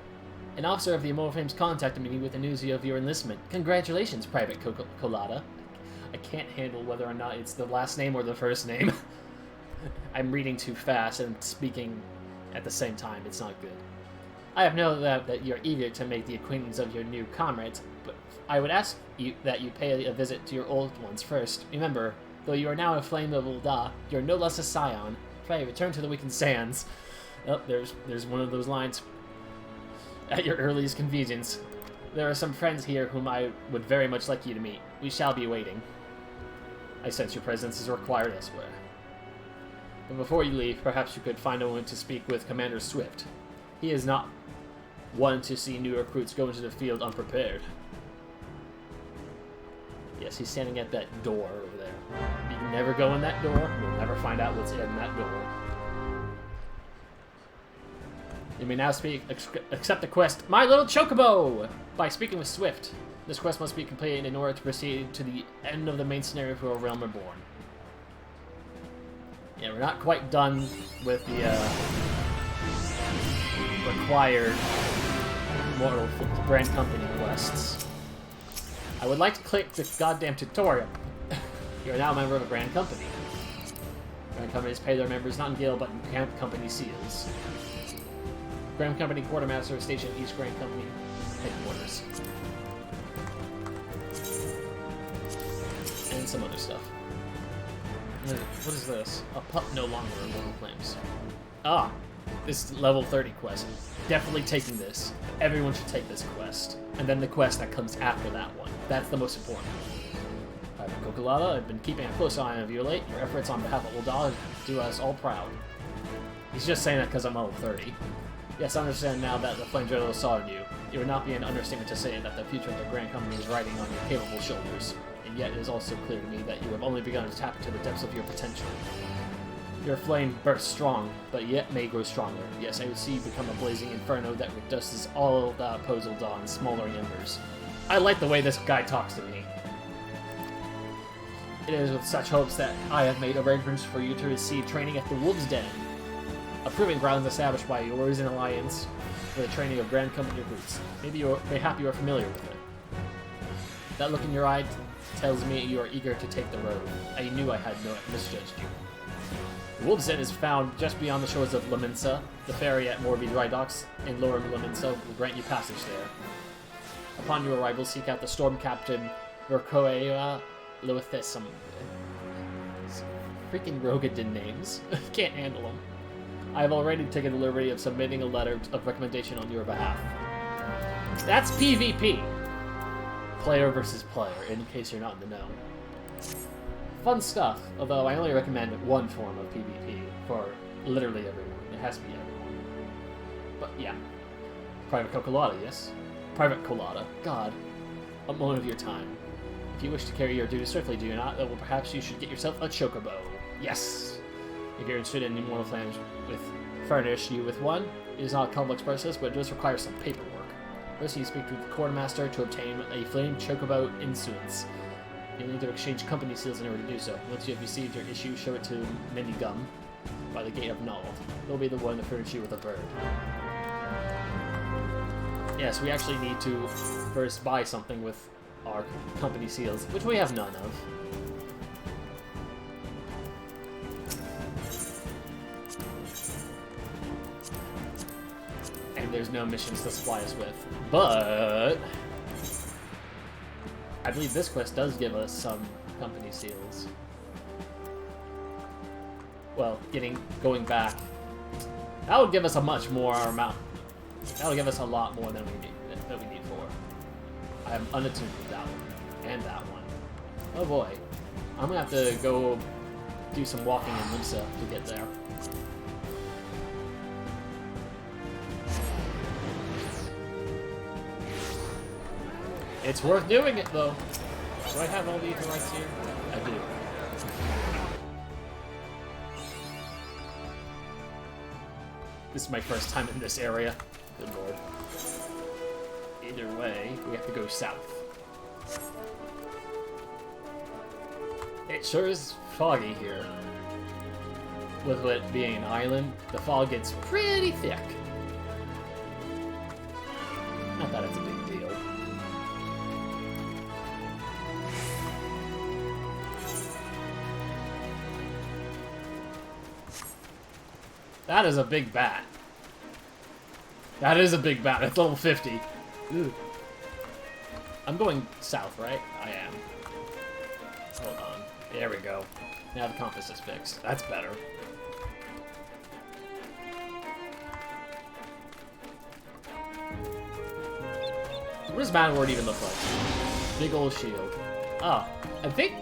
An officer of the Immortal Flames contacted me with the news of your enlistment. Congratulations, Private Cocolata. I can't handle whether or not it's the last name or the first name. I'm reading too fast and speaking at the same time. It's not good. I have no doubt that you're eager to make the acquaintance of your new comrades, but I would ask you that you pay a visit to your old ones first. Remember, though you are now a flame of Ul'dah, you're no less a scion. Pray, return to the weakened sands. Oh, there's one of those lines. At your earliest convenience. There are some friends here whom I would very much like you to meet. We shall be waiting. I sense your presence is required elsewhere. But before you leave, perhaps you could find a moment to speak with Commander Swift. He is not want to see new recruits go into the field unprepared. Yes, he's standing at that door over there. You can never go in that door. You'll never find out what's in that door. You may now accept the quest, My Little Chocobo, by speaking with Swift. This quest must be completed in order to proceed to the end of the main scenario for A Realm Reborn. Yeah, we're not quite done with the required Mortal Brand Company quests. I would like to click the goddamn tutorial. You are now a member of a Grand Company. Grand Companies pay their members not in guild, but in Grand Company seals. Grand Company Quartermaster is stationed at East Grand Company headquarters. And some other stuff. What is this? A pup no longer immortal claims. Ah, this level 30 quest. Definitely taking this. Everyone should take this quest. And then the quest that comes after that one. That's the most important. Cocolata, I've been keeping a close eye on you late. Your efforts on behalf of Ul'dah do us all proud. He's just saying that because I'm level 30. Yes, I understand now that the Flame General saw in you. It would not be an understatement to say that the future of the Grand Company is riding on your capable shoulders. And yet it is also clear to me that you have only begun to tap into the depths of your potential. Your flame bursts strong, but yet may grow stronger. Yes, I would see you become a blazing inferno that reduces all the opposed Ul'dah in smoldering embers. I like the way this guy talks to me. It is with such hopes that I have made arrangements for you to receive training at the Wolves' Den, a proving ground established by yours in alliance for the training of Grand Company recruits. Mayhap you are familiar with it. That look in your eye tells me you are eager to take the road. I knew I had misjudged you. The Wolves' Den is found just beyond the shores of Laminsa. The ferry at Morby Dry Docks in Lower Laminsa will grant you passage there. Upon your arrival, seek out the Storm Captain Verkoea Lewithesum. Freaking Rogadin names. Can't handle them. I have already taken the liberty of submitting a letter of recommendation on your behalf. That's PvP. Player versus player, in case you're not in the know. Fun stuff, although I only recommend one form of PvP for literally everyone. It has to be everyone. But yeah. Private Cocolata, yes? Private Colata. God. A moment of your time. If you wish to carry your duties swiftly, do you not? Well, perhaps you should get yourself a chocobo. Yes! If you're interested in Immortal Flames furnish you with one, it is not a complex process, but it does require some paperwork. First, you speak to the quartermaster to obtain a flame chocobo insuance. You'll need to exchange company seals in order to do so. Once you have received your issue, show it to Minigum by the gate of Null. He'll be the one to furnish you with a bird. Yes, we actually need to first buy something with our company seals, which we have none of. And there's no missions to supply us with. But I believe this quest does give us some company seals. Well, going back, that would give us a much more amount. That would give us a lot more than we need for. I am unattuned with that one and that one. Oh boy, I'm gonna have to go do some walking in Limsa to get there. It's worth doing it, though. Do I have all the ether lights here? I do. This is my first time in this area. Good lord. Either way, we have to go south. It sure is foggy here. With it being an island, the fog gets pretty thick. Not that it's a big deal. That is a big bat. That is a big bat. It's level 50. Ooh. I'm going south, right? I am. Hold on. There we go. Now the compass is fixed. That's better. What does Manward even look like? Big old shield. Oh, I think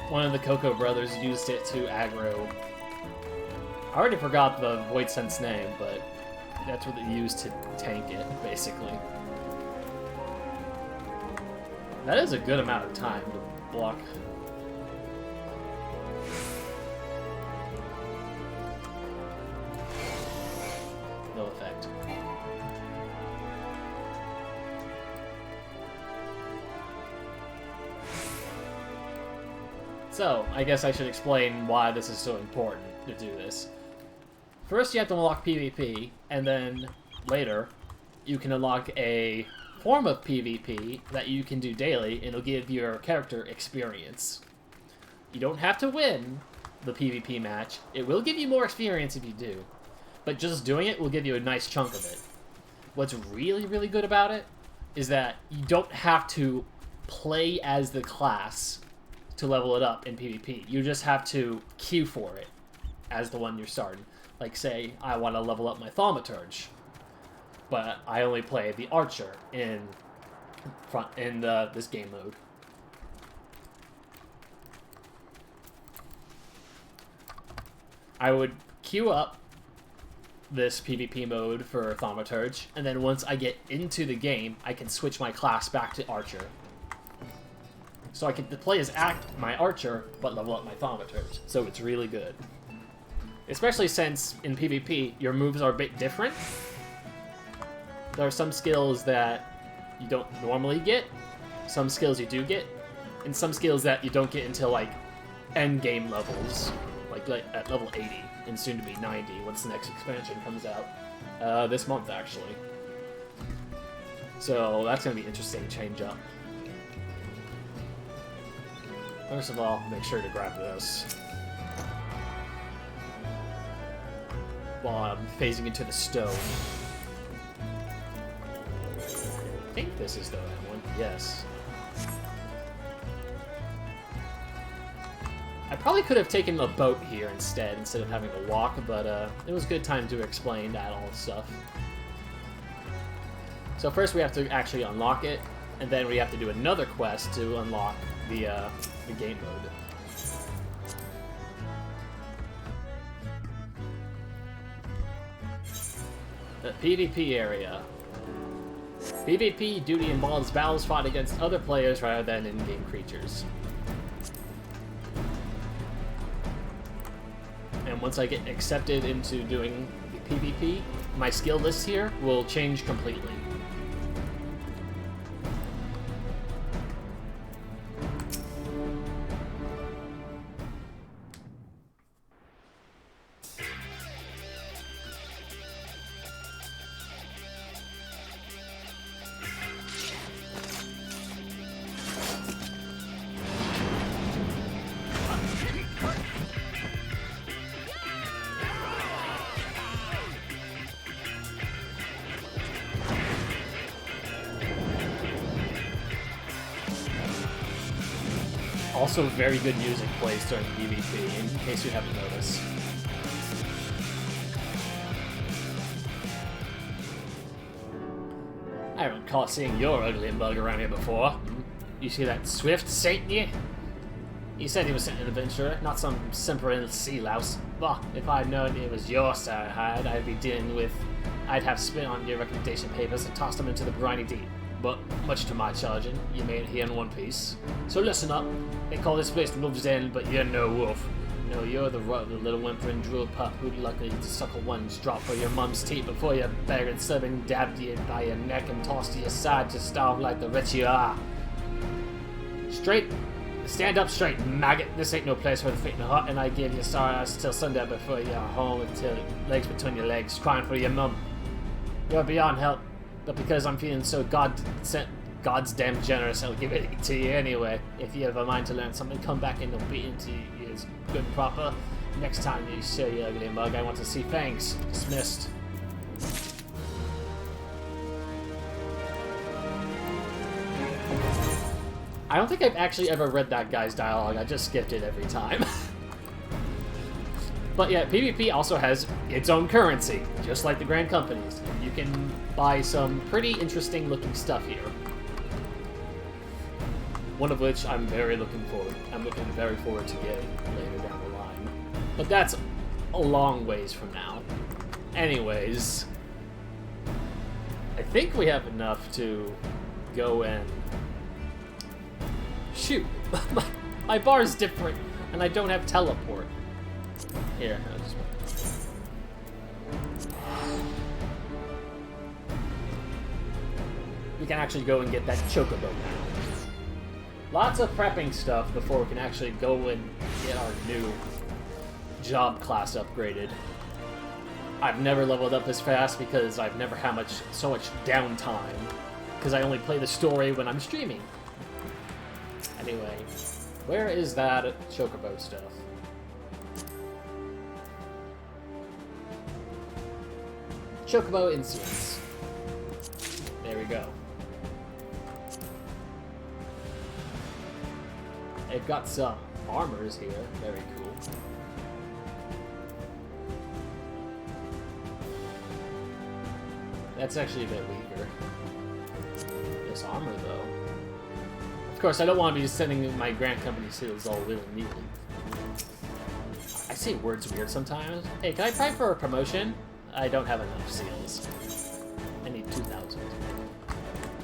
one of the Coco brothers used it to aggro. I already forgot the Void Sense name, but That's what they use to tank it, basically. That is a good amount of time to block. No effect. So, I guess I should explain why this is so important to do this. First, you have to unlock PvP, and then later, you can unlock a form of PvP that you can do daily, and it'll give your character experience. You don't have to win the PvP match. It will give you more experience if you do, but just doing it will give you a nice chunk of it. What's really, really good about it is that you don't have to play as the class to level it up in PvP. You just have to queue for it as the one you're starting. Like, say, I want to level up my thaumaturge, but I only play the archer in this game mode. I would queue up this PvP mode for thaumaturge, and then once I get into the game, I can switch my class back to archer. So I can play as my archer, but level up my thaumaturge. So it's really good. Especially since, in PvP, your moves are a bit different. There are some skills that you don't normally get, some skills you do get, and some skills that you don't get until, like, endgame levels. Like at level 80, and soon to be 90 once the next expansion comes out. This month, actually. So that's going to be interesting to change up. First of all, make sure to grab this while I'm phasing into the stone. I think this is the right one. Yes. I probably could have taken a boat here instead of having to walk, but it was a good time to explain that all stuff. So first we have to actually unlock it, and then we have to do another quest to unlock the game mode. The PvP area. PvP duty involves battles fought against other players rather than in-game creatures. And once I get accepted into doing the PvP, my skill list here will change completely. Also, very good music plays during PvP, in case you haven't noticed. I don't recall seeing your ugly bug around here before. You see that swift Satan you? He said he was an adventurer, not some simpering sea louse. Bah, if I'd known it was your sour hide, I'd have spit on your recommendation papers and tossed them into the briny deep. But, much to my charging, you made it here in one piece. So listen up. They call this place Wolf's End, but you're no wolf. No, you're the little whimpering drool pup who'd luckily to suckle one's drop for your mum's teat before your beggared sibling dabbed you by your neck and tossed to your side to starve like the rich you are. Straight. Stand up straight, maggot. This ain't no place for the faint and hot, and I give you sorry ass till sundown before you're home with your legs between your legs, crying for your mum. You're beyond help. But because I'm feeling so God's damn generous, I'll give it to you anyway. If you have a mind to learn something, come back and I'll beat into you as good and proper. Next time you show your ugly mug, I want to see fangs. Dismissed. I don't think I've actually ever read that guy's dialogue, I just skipped it every time. But yeah, PvP also has its own currency, just like the Grand Companies. You can buy some pretty interesting looking stuff here. One of which I'm looking very forward to getting later down the line. But that's a long ways from now. Anyways, I think we have enough to go and... Shoot! My bar's different, and I don't have teleport. Here, I'll just... We can actually go and get that chocobo now. Lots of prepping stuff before we can actually go and get our new job class upgraded. I've never leveled up this fast because I've never had so much downtime. Because I only play the story when I'm streaming. Anyway, where is that chocobo stuff? Chocobo insolence. There we go. They've got some armors here. Very cool. That's actually a bit weaker. This armor, though. Of course, I don't want to be sending my Grand Company seals all willy-nilly. I say words weird sometimes. Hey, can I try for a promotion? I don't have enough seals. I need 2,000.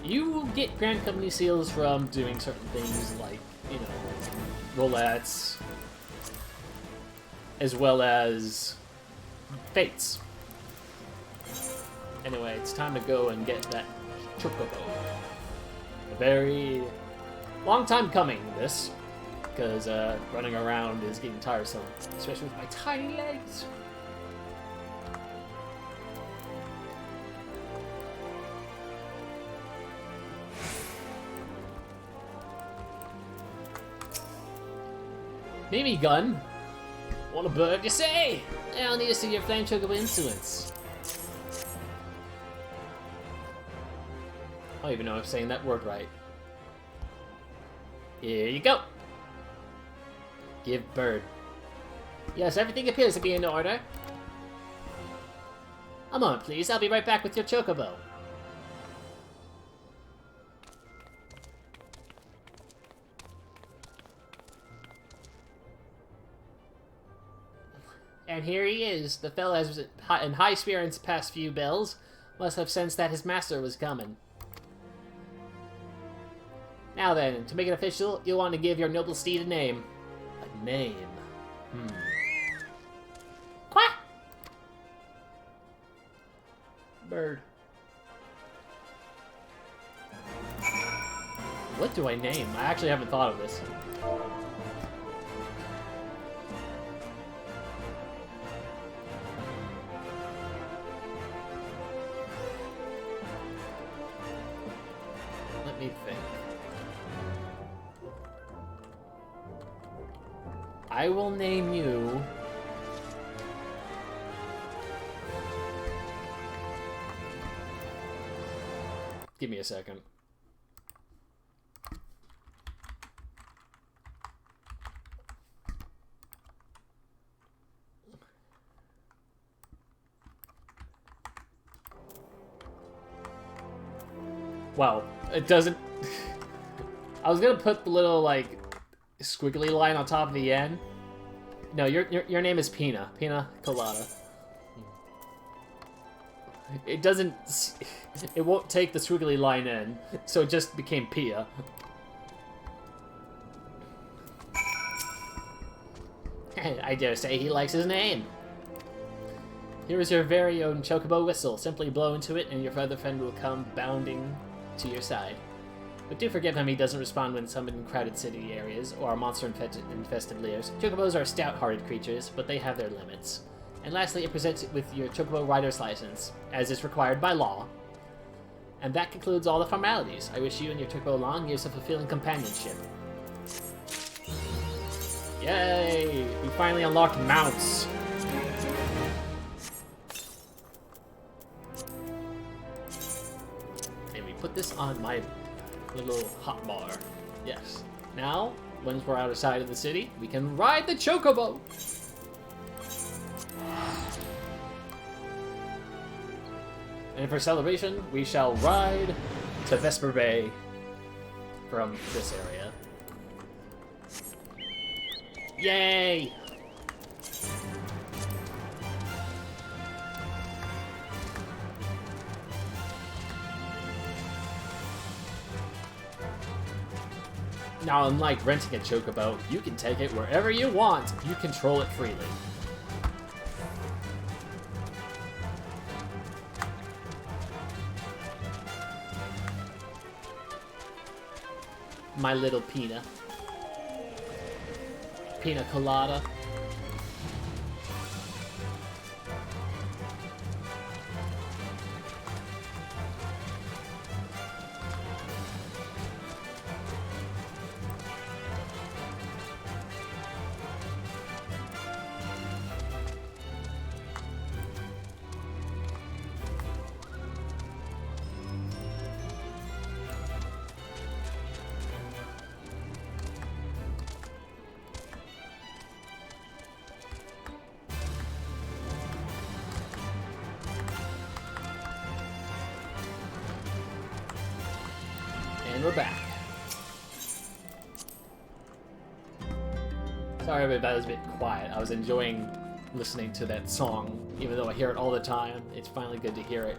You get Grand Company seals from doing certain things like, you know, roulettes, as well as fates. Anyway, it's time to go and get that chocobo. A very long time coming, this, because running around is getting tiresome, especially with my tiny legs. BB gun? What a bird you say? I'll need to see your flame chocobo influence. I don't even know if I'm saying that word right. Here you go. Give bird. Yes, everything appears to be in order. A moment, please. I'll be right back with your chocobo. And here he is. The fellow has in high spirits past few bells. Must have sensed that his master was coming. Now then, to make it official, you'll want to give your noble steed a name. A name. Quack! Bird. What do I name? I actually haven't thought of this. Let me think. I will name you... Give me a second. Wow, it doesn't... I was gonna put the little, like, squiggly line on top of the N. No, your name is Pina. Pina Colada. It doesn't... It won't take the squiggly line in, so it just became Pia. I dare say he likes his name. Here is your very own chocobo whistle. Simply blow into it and your feather friend will come bounding to your side. But do forgive him, he doesn't respond when summoned in crowded city areas or monster-infested lairs. Chocobos are stout-hearted creatures, but they have their limits. And lastly, it presents it with your Chocobo Rider's License, as is required by law. And that concludes all the formalities. I wish you and your Chocobo long years of fulfilling companionship. Yay! We finally unlocked mounts! And we put this on my little hot bar. Yes. Now, once we're outside of the city, we can ride the Chocobo! And for celebration, we shall ride to Vesper Bay from this area. Yay! Now, unlike renting a chocobo, you can take it wherever you want. You control it freely. My little Pina. Pina colada. And we're back. Sorry if that was a bit quiet. I was enjoying listening to that song. Even though I hear it all the time, it's finally good to hear it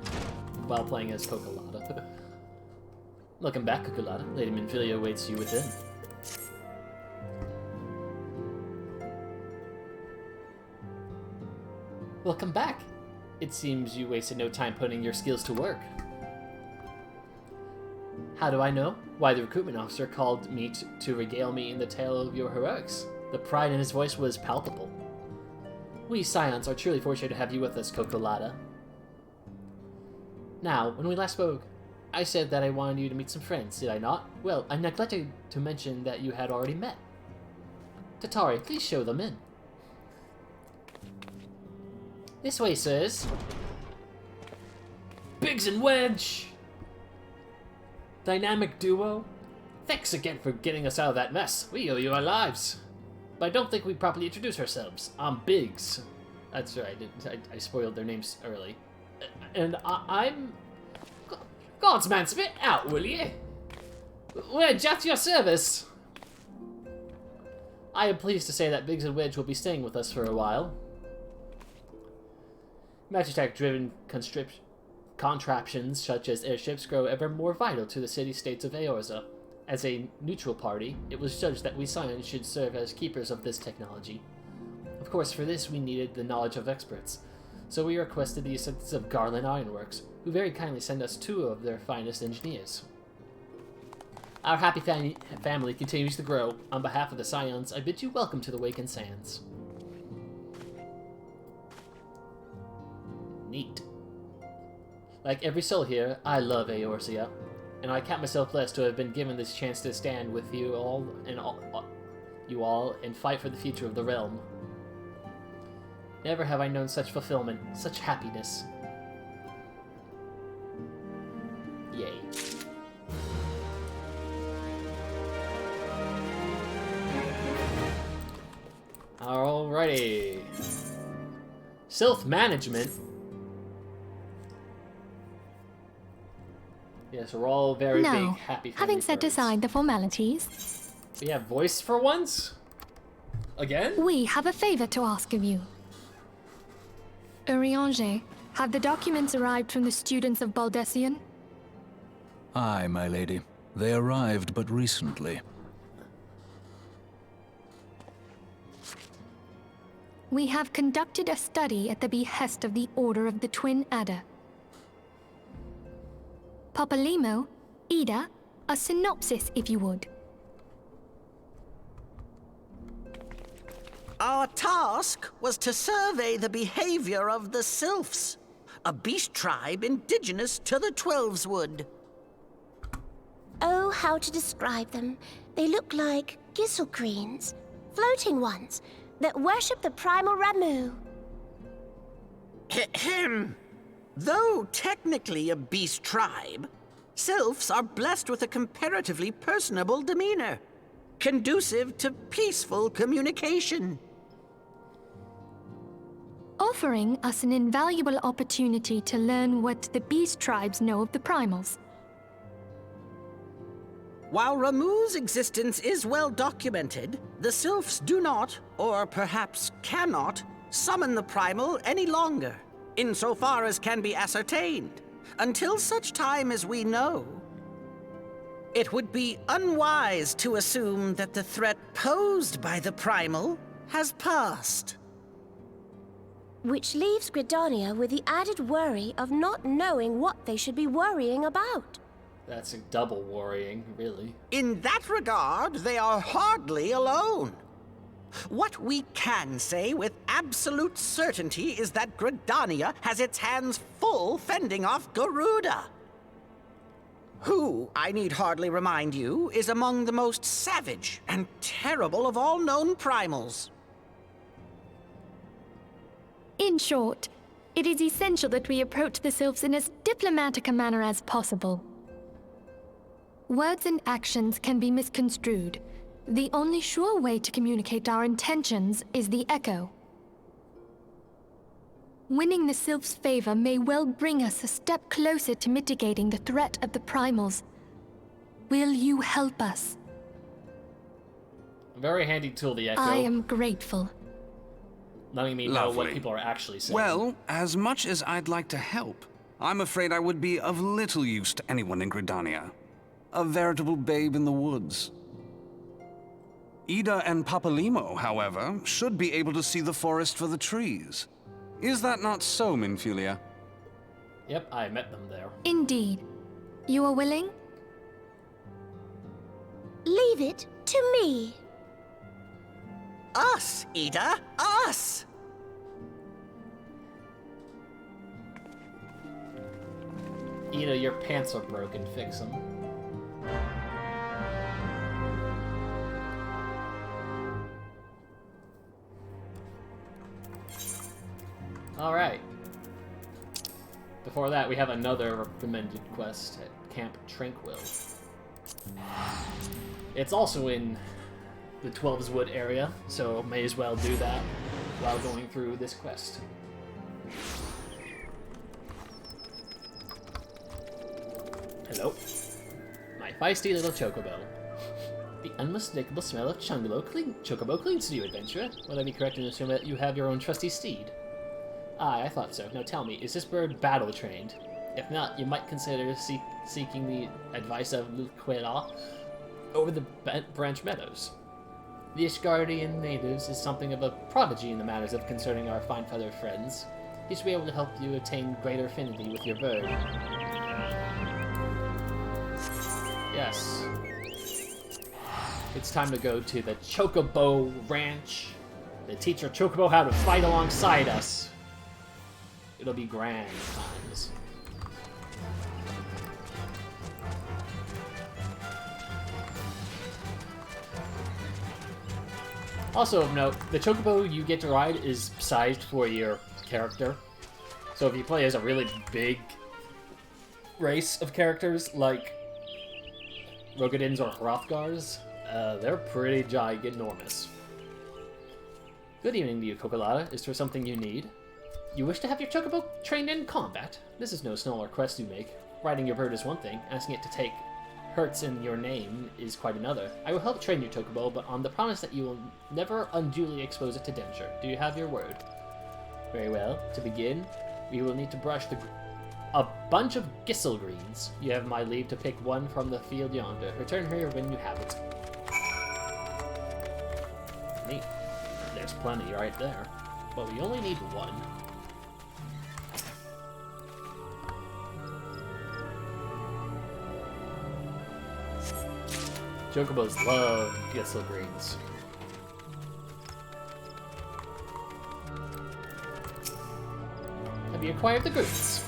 while playing as Cocolata. Welcome back, Cocolata. Lady Minfilia awaits you within. Welcome back. It seems you wasted no time putting your skills to work. How do I know? Why, the recruitment officer called me to regale me in the tale of your heroics. The pride in his voice was palpable. We Scions are truly fortunate to have you with us, Cocolata. Now, when we last spoke, I said that I wanted you to meet some friends, did I not? Well, I neglected to mention that you had already met. Tatari, please show them in. This way, sirs. Biggs and Wedge! Dynamic duo? Thanks again for getting us out of that mess. We owe you our lives. But I don't think we properly introduced ourselves. I'm Biggs. That's right, I spoiled their names early. And I'm... Godsman, spit out, will ye? We're just at your service. I am pleased to say that Biggs and Wedge will be staying with us for a while. Magitech-driven contraptions such as airships grow ever more vital to the city-states of Eorza. As a neutral party, it was judged that we Scions should serve as keepers of this technology. Of course, for this we needed the knowledge of experts, so we requested the assistance of Garland Ironworks, who very kindly sent us 2 of their finest engineers. Our happy family continues to grow. On behalf of the Scions, I bid you welcome to the Wakened Sands. Neat. Like every soul here, I love Eorzea, and I count myself blessed to have been given this chance to stand with you all and fight for the future of the realm. Never have I known such fulfillment, such happiness. Yay. Alrighty. Self-management. Yes, we're all very big, happy family.
Having set aside the formalities,
we have voice for once? Again?
we have a favor to ask of you. Urianger, have the documents arrived from the students of Baldessian?
Aye, my lady. They arrived but recently.
We have conducted a study at the behest of the Order of the Twin Adder. Papalimo, Ida, a synopsis, if you would.
Our task was to survey the behavior of the Sylphs, a beast tribe indigenous to the Twelveswood.
Oh, how to describe them. They look like gisselcreens, floating ones, that worship the primal Ramu.
Ahem. Though technically a beast tribe, Sylphs are blessed with a comparatively personable demeanor, conducive to peaceful communication.
Offering us an invaluable opportunity to learn what the beast tribes know of the primals.
While Ramu's existence is well documented, the Sylphs do not, or perhaps cannot, summon the primal any longer, insofar as can be ascertained, until such time as we know. It would be unwise to assume that the threat posed by the primal has passed.
Which leaves Gridania with the added worry of not knowing what they should be worrying about.
That's double worrying, really.
In that regard, they are hardly alone. What we can say with absolute certainty is that Gridania has its hands full fending off Garuda, who, I need hardly remind you, is among the most savage and terrible of all known primals.
In short, it is essential that we approach the sylphs in as diplomatic a manner as possible. Words and actions can be misconstrued. The only sure way to communicate our intentions is the echo. Winning the sylphs' favor may well bring us a step closer to mitigating the threat of the primals. Will you help us?
A very handy tool, the echo.
I am grateful.
Letting me know what people are actually saying.
Well, as much as I'd like to help, I'm afraid I would be of little use to anyone in Gridania. A veritable babe in the woods. Ida and Papalimo, however, should be able to see the forest for the trees. Is that not so, Minfilia?
Yep, I met them there.
Indeed. You are willing?
Leave it to me.
Us, Ida, us!
Ida, your pants are broken. Fix them. Alright. Before that, we have another recommended quest at Camp Tranquil. It's also in the 12's Wood area, so may as well do that while going through this quest. Hello. My feisty little chocobo. The unmistakable smell of chocobo clings to you, adventurer. Would I be correct in assuming that you have your own trusty steed? Aye, I thought so. Now tell me, is this bird battle-trained? If not, you might consider seeking the advice of Luquela over the Branch Meadows. The Ishgardian natives is something of a prodigy in the matters of concerning our fine feathered friends. He should be able to help you attain greater affinity with your bird. Yes. It's time to go to the Chocobo Ranch to teach our Chocobo how to fight alongside us. It'll be grand times. Also of note, the Chocobo you get to ride is sized for your character. So if you play as a really big race of characters like Rogadins or Hrothgars, they're pretty ginormous. Good evening to you, Cocolata. Is there something you need? You wish to have your Chocobo trained in combat? This is no small request you make. Riding your bird is one thing, asking it to take hurts in your name is quite another. I will help train your Chocobo, but on the promise that you will never unduly expose it to danger. Do you have your word? Very well. To begin, we will need to brush a bunch of Gisselgreens. You have my leave to pick one from the field yonder. Return here when you have it. Neat. There's plenty right there. But we only need one. Chocobos love Gisselgreens. Have you acquired the greens?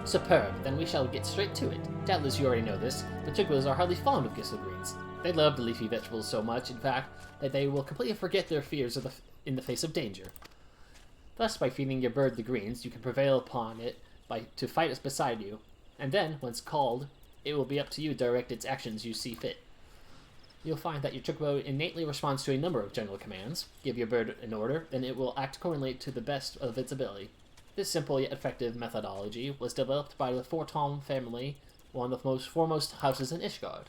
Superb, then we shall get straight to it. Doubtless you already know this, the Chocobos are hardly fond of Gisselgreens. They love the leafy vegetables so much, in fact, that they will completely forget their fears in the face of danger. Thus, by feeding your bird the greens, you can prevail upon it to fight us beside you, and then, once called, it will be up to you to direct its actions you see fit. You'll find that your Chocobo innately responds to a number of general commands. Give your bird an order, then it will act accordingly to the best of its ability. This simple yet effective methodology was developed by the Fortom family, one of the most foremost houses in Ishgard.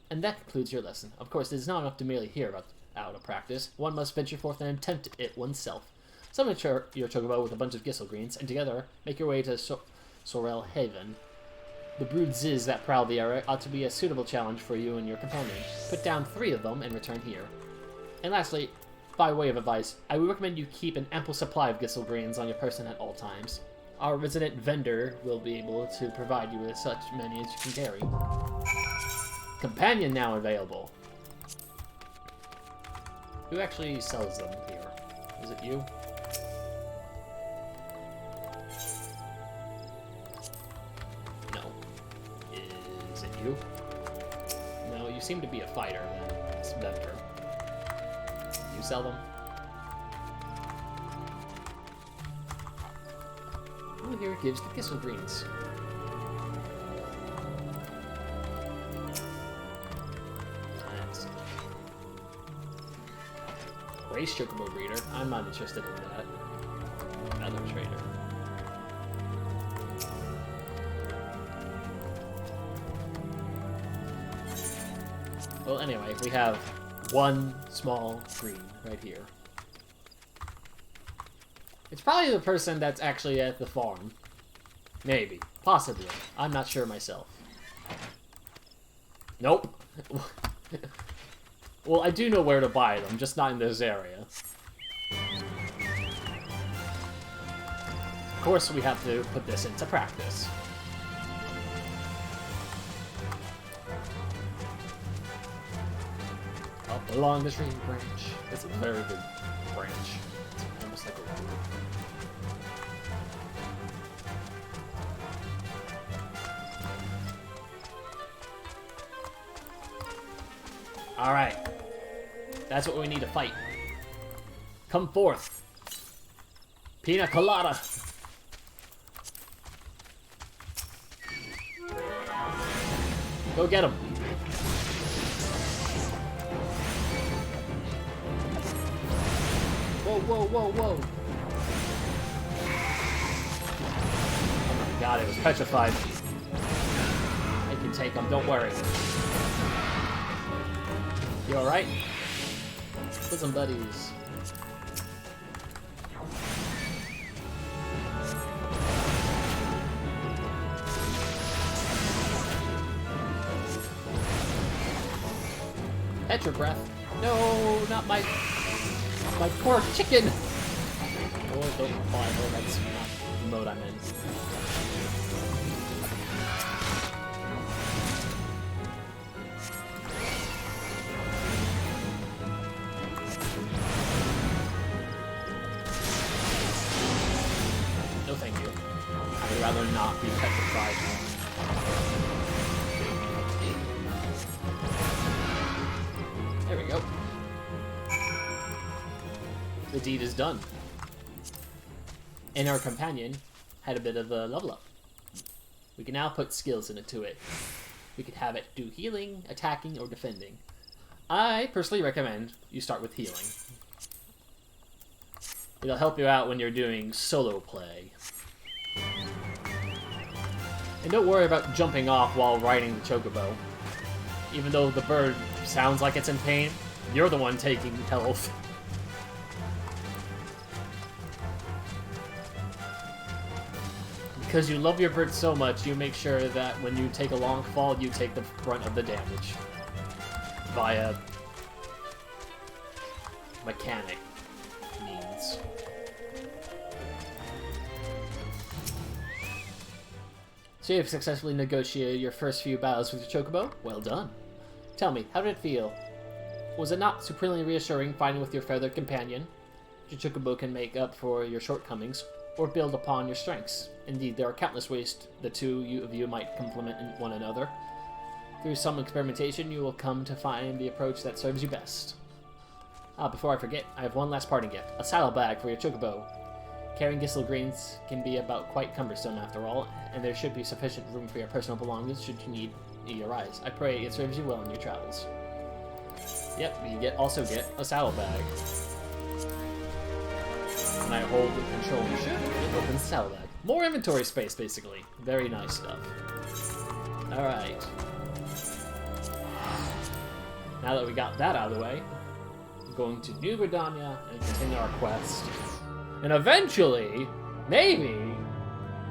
And that concludes your lesson. Of course, it is not enough to merely hear out a practice. One must venture forth and attempt it oneself. Summon your Chocobo with a bunch of Gisselgreens, and together make your way to Sorel Haven. The brood Ziz that prowl the area ought to be a suitable challenge for you and your companion. Put down 3 of them and return here. And lastly, by way of advice, I would recommend you keep an ample supply of Gissel grains on your person at all times. Our resident vendor will be able to provide you with such many as you can carry. Companion now available. Who actually sells them here? Is it you? No. Is it you? No, you seem to be a fighter then. It's vendor. You sell them? Who here gives the Gissel greens? That's Race Chocobo breeder. I'm not interested in that. Another trader. Well, anyway, we have 1 small green right here. It's probably the person that's actually at the farm. Maybe. Possibly. I'm not sure myself. Nope. Well, I do know where to buy them, just not in this area. Of course, we have to put this into practice. Up along the tree branch. It's a very big branch. It's almost like a road. Alright. That's what we need to fight. Come forth. Pina Colada. Go get him. Whoa, whoa, whoa, whoa. Oh my god, it was petrified. I can take him, don't worry. You alright? Put some buddies. Petra breath. No, not my poor chicken. Oh, don't fly. Oh, that's not the mode I'm in. No, thank you. I'd rather not be petrified. There we go. The deed is done. And our companion had a bit of a level up. We can now put skills into it. We could have it do healing, attacking, or defending. I personally recommend you start with healing. It'll help you out when you're doing solo play. And don't worry about jumping off while riding the chocobo. Even though the bird sounds like it's in pain, you're the one taking health. Because you love your bird so much, you make sure that when you take a long fall, you take the brunt of the damage. Via mechanic means. So you've successfully negotiated your first few battles with your chocobo? Well done. Tell me, how did it feel? Was it not supremely reassuring fighting with your feathered companion? Your chocobo can make up for your shortcomings, or build upon your strengths. Indeed, there are countless ways the two of you might complement one another. Through some experimentation, you will come to find the approach that serves you best. Before I forget, I have one last parting gift. A saddlebag for your chocobo. Carrying Gissel greens can be about quite cumbersome after all, and there should be sufficient room for your personal belongings should you need arise. I pray it serves you well in your travels. Yep, you also get a saddlebag. When I hold the control and shoot, it opens the saddlebag. More inventory space, basically. Very nice stuff. Alright. Now that we got that out of the way, we're going to New Gridania and continue our quest. And eventually, maybe,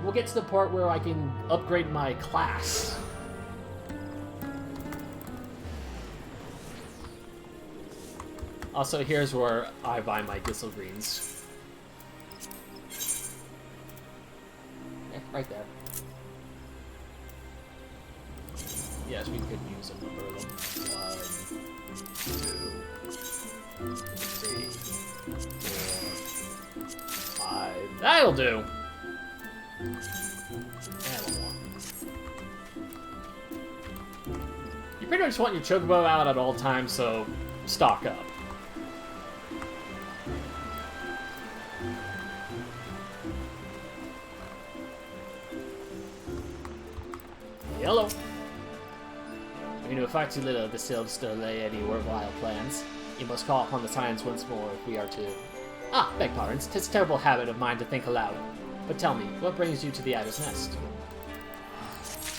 we'll get to the part where I can upgrade my class. Also, here's where I buy my Gissel Greens. Yeah, right there. Yes, we could use a number of them. 1, 2, 3, 4, 5. That'll do! And one more. You pretty much want your chocobo out at all times, so stock up. Hello. We know far too little of the sylphs to lay any worthwhile plans. You must call upon the science once more if we are to... Ah, beg pardons. 'Tis a terrible habit of mine to think aloud. But tell me, what brings you to the Adder's Nest?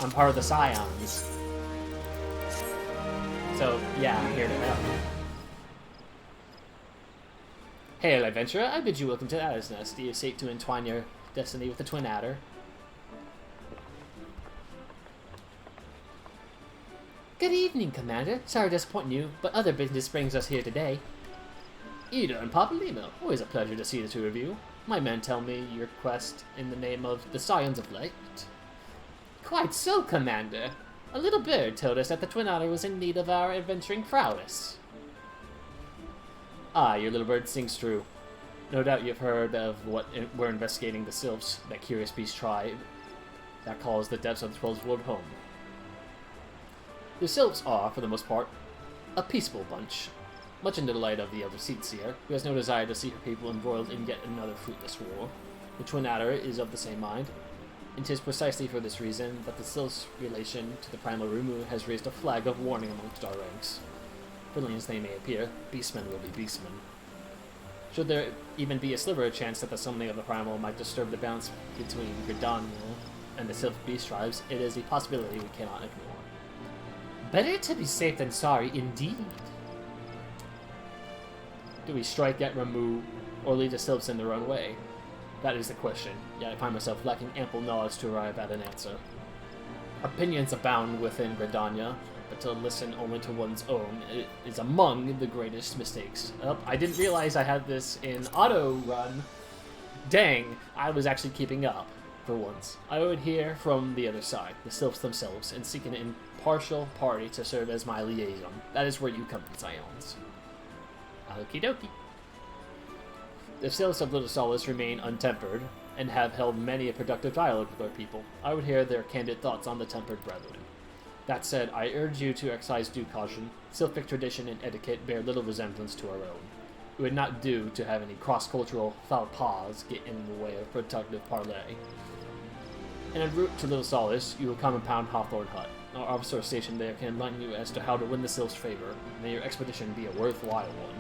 I'm part of the Scions. So, yeah, I'm here to help. Hail, adventurer. I bid you welcome to the Adder's Nest. Do you seek to entwine your destiny with the Twin Adder? Good evening, Commander. Sorry to disappoint you, but other business brings us here today. Ida and Papa Lima, always a pleasure to see the two of you. My men tell me your quest in the name of the Scions of Light. Quite so, Commander. A little bird told us that the Twin Adder was in need of our adventuring prowess. Ah, your little bird sings true. No doubt you've heard of what we're investigating the Sylphs, that curious beast tribe that calls the depths of the 12th world home. The Sylphs are, for the most part, a peaceful bunch, much in the delight of the elder Seatseer, who has no desire to see her people embroiled in yet another fruitless war. The Twin Adder is of the same mind, and 'tis precisely for this reason that the Sylphs' relation to the Primal Rumu has raised a flag of warning amongst our ranks. Brilliant as they may appear, beastmen will be beastmen. Should there even be a sliver of chance that the summoning of the Primal might disturb the balance between Gridania and the Sylph beast tribes, it is a possibility we cannot ignore. Better to be safe than sorry, indeed. Do we strike at Ramu, or lead the Sylphs in their own way? That is the question, yet I find myself lacking ample knowledge to arrive at an answer. Opinions abound within Gridania, but to listen only to one's own is among the greatest mistakes. Oh, I didn't realize I had this in auto-run. Dang, I was actually keeping up, for once. I would hear from the other side, the Sylphs themselves, and seek an impartial party to serve as my liaison. That is where you come in, Scions. Okie dokie. The Sylphs of Little Solace remain untempered, and have held many a productive dialogue with our people. I would hear their candid thoughts on the tempered brethren. That said, I urge you to exercise due caution. Sylphic tradition and etiquette bear little resemblance to our own. It would not do to have any cross-cultural foul paws get in the way of productive parley. En route to Little Solace, you will come upon Hawthorne Hut. Our officer stationed there can enlighten you as to how to win the Sylph's favor. May your expedition be a worthwhile one.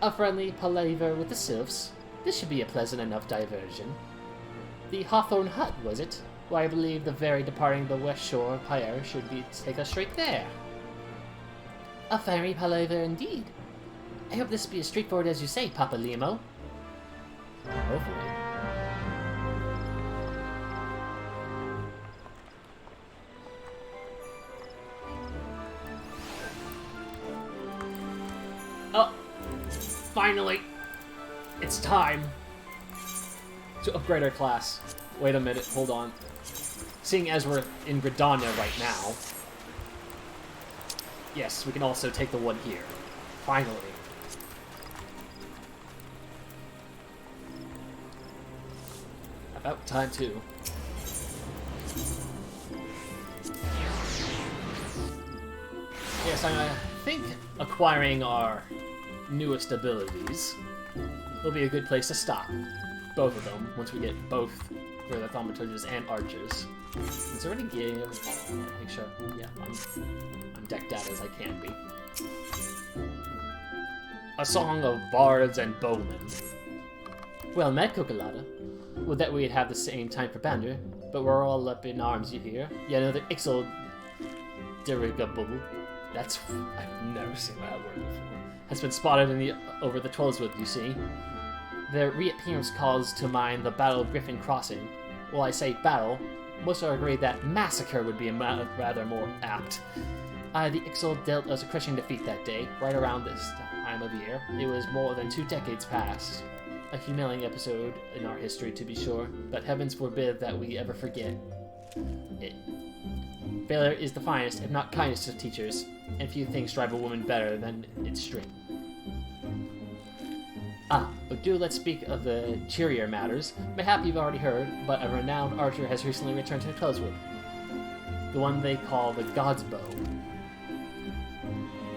A friendly palaver with the Sylphs? This should be a pleasant enough diversion. The Hawthorne Hut, was it? Why, I believe the very departing the west shore of Pyre should take us straight there. A fiery palaver indeed. I hope this will be as straightforward as you say, Papa Limo. Hopefully. Oh, finally. It's time to upgrade our class. Wait a minute, hold on. Seeing as we're in Gridania right now, yes, we can also take the one here. Finally. About time too. Yes, I think acquiring our newest abilities will be a good place to stop. Both of them, once we get both for the thaumaturges and archers. Is there any gear? Make sure. Yeah, I'm decked out as I can be. A song of bards and bowmen. Well met, Cocolata. Would that we'd have the same time for banter, but we're all up in arms, you hear? Yet another Ixal dirigable. That's... I've never seen that word before. Has been spotted in the over the Trollswood, you see. Their reappearance calls to mind the Battle of Griffin Crossing. While I say battle, most are agreed that massacre would be rather more apt. The Ixal dealt us a crushing defeat that day, right around this time of year. It was more than 2 decades past. A humiliating episode in our history, to be sure, but heavens forbid that we ever forget it. Failure is the finest, if not kindest, of teachers, and few things drive a woman better than its strength. But let's speak of the cheerier matters. Mayhap you've already heard, but a renowned archer has recently returned to Closwood. The one they call the God's Bow.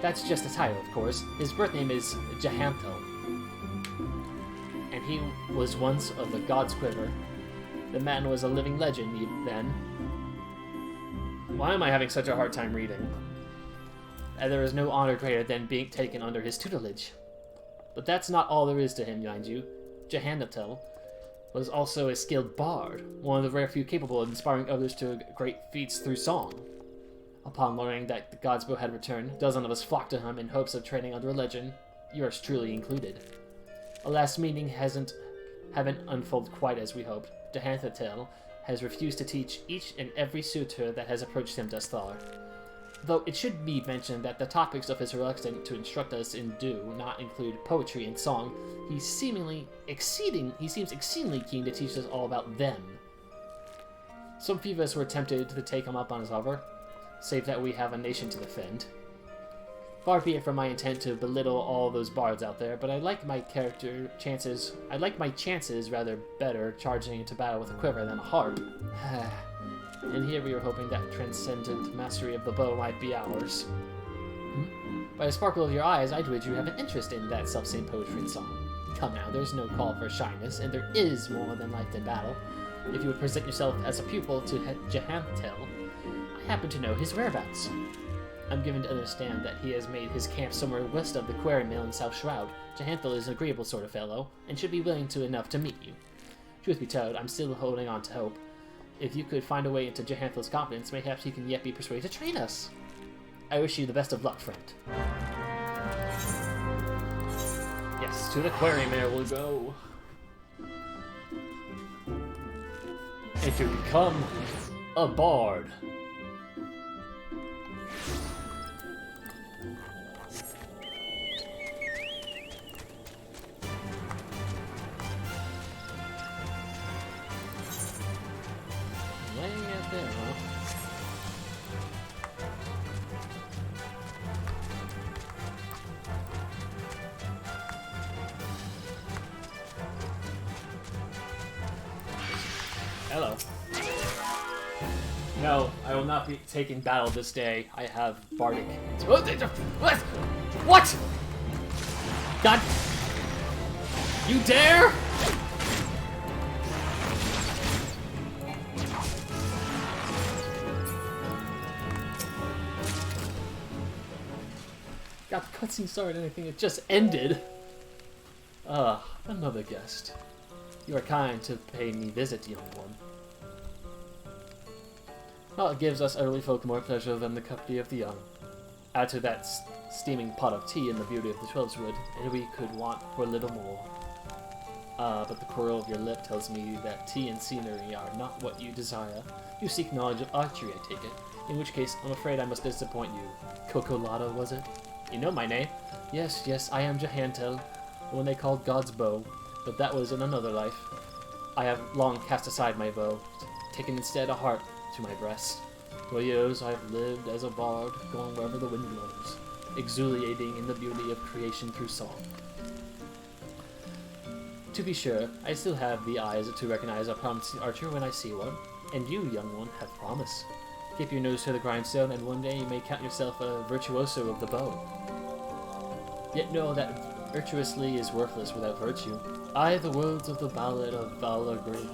That's just a title, of course. His birth name is Jahantel, and he was once of the God's Quiver. The man was a living legend then. Why am I having such a hard time reading? And there is no honor greater than being taken under his tutelage. But that's not all there is to him, mind you. Jahantel was also a skilled bard, one of the rare few capable of inspiring others to great feats through song. Upon learning that the God's Bow had returned, a dozen of us flocked to him in hopes of training under a legend, yours truly included. Alas, meeting haven't unfolded quite as we hoped. Jahantel has refused to teach each and every suitor that has approached him thus far. Though it should be mentioned that the topics of his reluctance to instruct us in do not include poetry and song, he seems exceedingly keen to teach us all about them. Some few of us were tempted to take him up on his offer, save that we have a nation to defend. Far be it from my intent to belittle all those bards out there, but I like my chances rather better charging into battle with a quiver than a harp. And here we were hoping that transcendent mastery of the bow might be ours. By the sparkle of your eyes, I'd wager you have an interest in that self-same poetry and song. Come now, there's no call for shyness, and there is more than life in battle. If you would present yourself as a pupil to Jahantel, I happen to know his whereabouts. I'm given to understand that he has made his camp somewhere west of the quarry mill in South Shroud. Jahantel is an agreeable sort of fellow, and should be willing enough to meet you. Truth be told, I'm still holding on to hope. If you could find a way into Jahantel's confidence, perhaps he can yet be persuaded to train us. I wish you the best of luck, friend. Yes, to the quarry mill we'll go. And to become a bard. Hello. No, I will not be taking battle this day. I have bardic. What? What? God! You dare? God, the cutscene started anything. It just ended. Another guest. You are kind to pay me visit, young one. Well, it gives us elderly folk more pleasure than the company of the young. Add to that steaming pot of tea and the beauty of the Twelveswood, and we could want for a little more. But the curl of your lip tells me that tea and scenery are not what you desire. You seek knowledge of archery, I take it. In which case, I'm afraid I must disappoint you. Cocolata, was it? You know my name. Yes, I am Jahantel, the one they called God's Bow. But that was in another life. I have long cast aside my bow, taken instead a harp to my breast. For years I have lived as a bard, going wherever the wind blows, exfoliating in the beauty of creation through song. To be sure, I still have the eyes to recognize a promising archer when I see one, and you, young one, have promise. Keep your nose to the grindstone, and one day you may count yourself a virtuoso of the bow. Yet know that virtuously is worthless without virtue. I, the words of the ballad of Valagrim,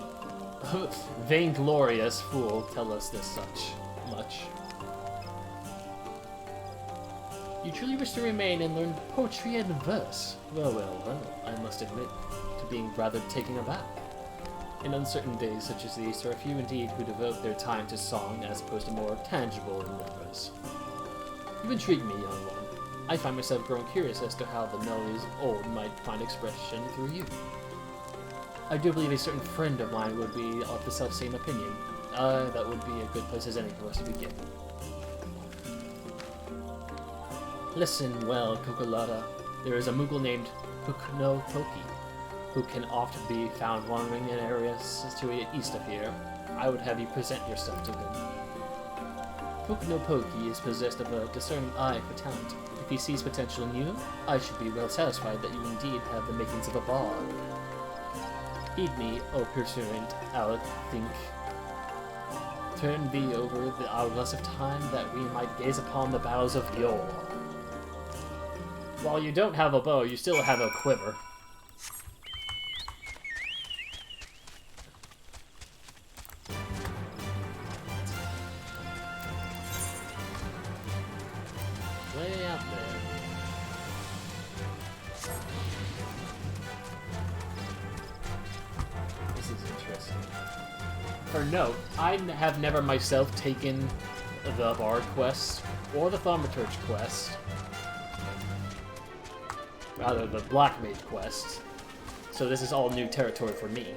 vainglorious fool, tell us this much. You truly wish to remain and learn poetry and verse? Well, I must admit to being rather taken aback. In uncertain days such as these, there are few indeed who devote their time to song as opposed to more tangible endeavors. You intrigue me, young one. I find myself growing curious as to how the melodies of old might find expression through you. I do believe a certain friend of mine would be of the self-same opinion. That would be a good place as any for us to begin. Listen well, Cocolata. There is a Moogle named Puknopoki, who can often be found wandering in areas situated east of here. I would have you present yourself to him. Puknopoki is possessed of a discerning eye for talent. If he sees potential in you, I should be well satisfied that you indeed have the makings of a bard. Heed me, O pursuant, I'll think. Turn thee over the hourglass of time that we might gaze upon the battles of yore. While you don't have a bow, you still have a quiver. Way out there. This is interesting. For note, I have never myself taken the Bard quest or the Thaumaturge quest. Rather, the Black Mage quest. So this is all new territory for me.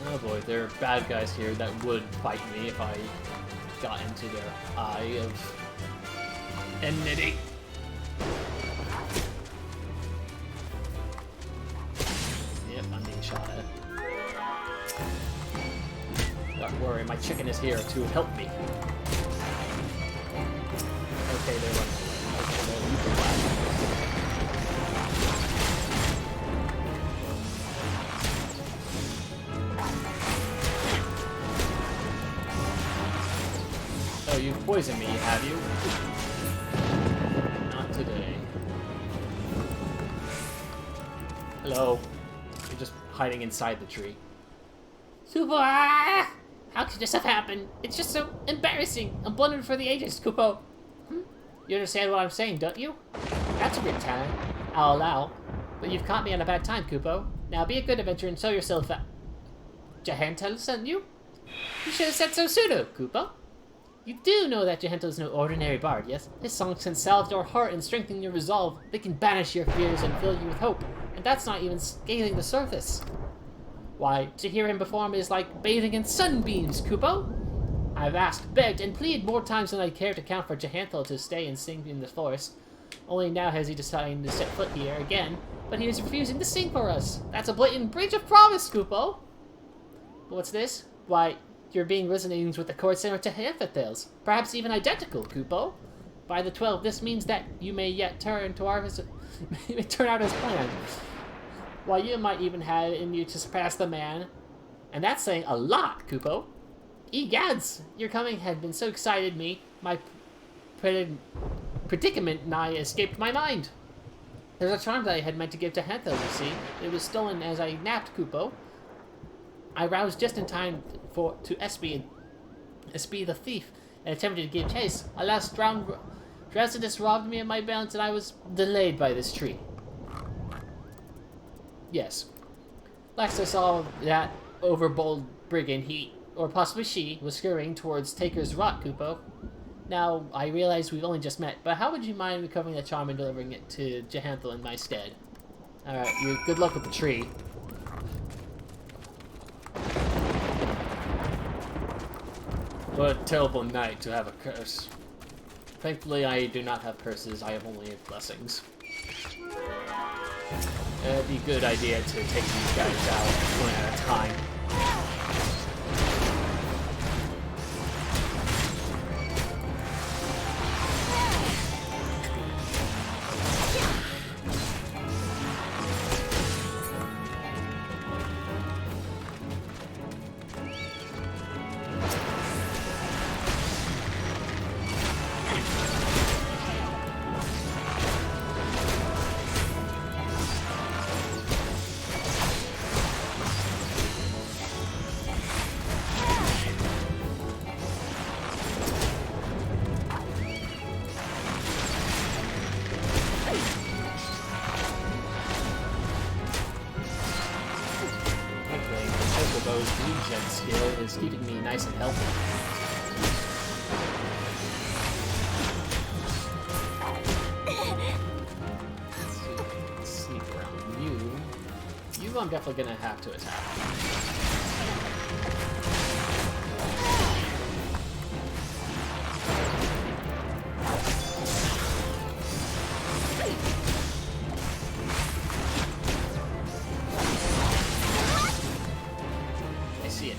Oh boy, there are bad guys here that would fight me if I got into their eye of enmity. Yep, I'm being shot at. Don't worry, my chicken is here to help me. Okay, they're running away. Okay, they're leaving black. Oh, you've poisoned me, have you? Not today. Hello. You're just hiding inside the tree. Super! How could this have happened? It's just so embarrassing. I'm blundered for the ages, Kupo. You understand what I'm saying, don't you? That's a good time. I'll allow. But you've caught me on a bad time, Kupo. Now be a good adventurer and show yourself out. Jahantel sent you? You should have said so sooner, Kupo. You do know that Jahantel is no ordinary bard, yes? His songs can salve your heart and strengthen your resolve. They can banish your fears and fill you with hope. And that's not even scaling the surface. Why, to hear him perform is like bathing in sunbeams, Kupo. I've asked, begged, and pleaded more times than I care to count for Jahantel to stay and sing in the forest. Only now has he decided to set foot here again, but he is refusing to sing for us. That's a blatant breach of promise, Kupo. What's this? Why, you're being resonating with the chord center to Jahantel's. Perhaps even identical, Kupo. By the 12, this means that you may yet turn to our turn out as planned. While you might even have it in you to surpass the man. And that's saying a lot, Kupo. Egads, your coming had been so excited me, my predicament nigh escaped my mind. There's a charm that I had meant to give to Jahantel, you see. It was stolen as I napped, Kupo. I roused just in time to espy the thief and attempted to give chase. Alas, drowsiness robbed me of my balance and I was delayed by this tree. Yes. Last I saw that overbold brigand, he, or possibly she, was scurrying towards Taker's Rock, Kupo. Now, I realize we've only just met, but how would you mind recovering the charm and delivering it to Jahantel in my stead? Alright, good luck with the tree. What a terrible night to have a curse. Thankfully, I do not have curses, I have only blessings. It'd be a good idea to take these guys out one at a time. Is keeping me nice and healthy. I'm definitely gonna have to attack. I see it.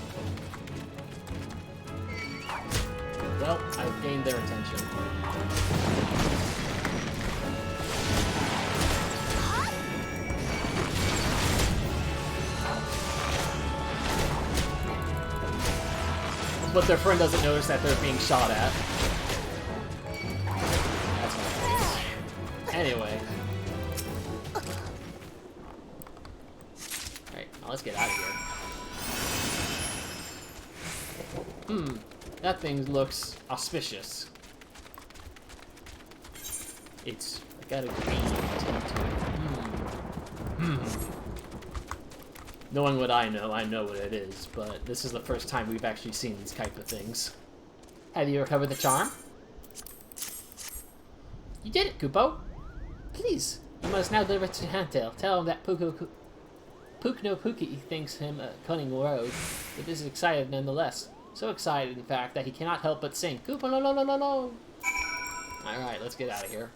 Well, I've gained their attention. But their friend doesn't notice that they're being shot at. That's my face. Anyway. Alright, now let's get out of here. That thing looks auspicious. It's got a green tint to it. Knowing what I know what it is, but this is the first time we've actually seen these type of things. Have you recovered the charm? You did it, Kupo! Please, you must now deliver it to Hantail. Tell him that Pukno Puki thinks him a cunning rogue, but is excited nonetheless. So excited, in fact, that he cannot help but sing, Koopa lo lo lo lo lo! Alright, let's get out of here.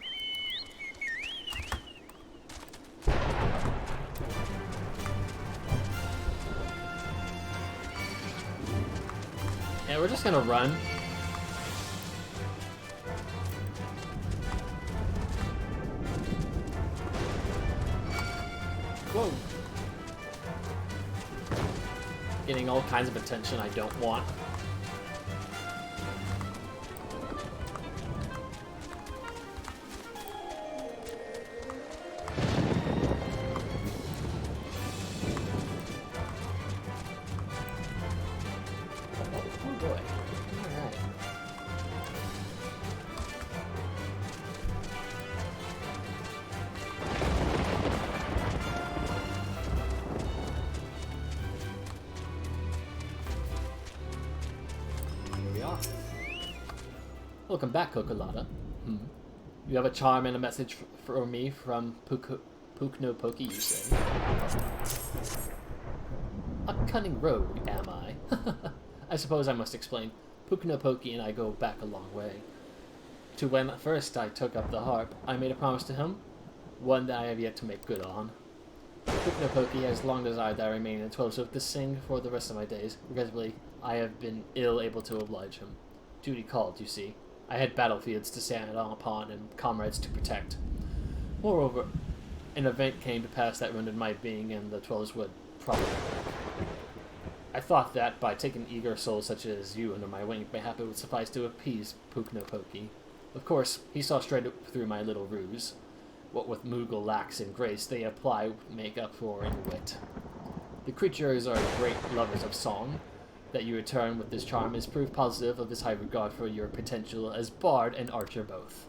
Yeah, we're just gonna run. Whoa. Getting all kinds of attention I don't want. Welcome back, Cocolata. You have a charm and a message for me from Pukno Poki, you say? A cunning rogue, am I? I suppose I must explain. Pukno Poki and I go back a long way. To when first I took up the harp, I made a promise to him, one that I have yet to make good on. Pukno Poki has long desired that I remain in 12 Swift to sing for the rest of my days. Regrettably, I have been ill able to oblige him. Duty called, you see. I had battlefields to stand upon and comrades to protect. Moreover, an event came to pass that rendered my being in the Twelves would probably. I thought that by taking eager souls such as you under my wing, mayhap it would suffice to appease Pukno Poki. Of course, he saw straight through my little ruse. What with Moogle lacks in grace, they apply make up for in wit. The creatures are great lovers of song. That you return with this charm is proof positive of his high regard for your potential as bard and archer both.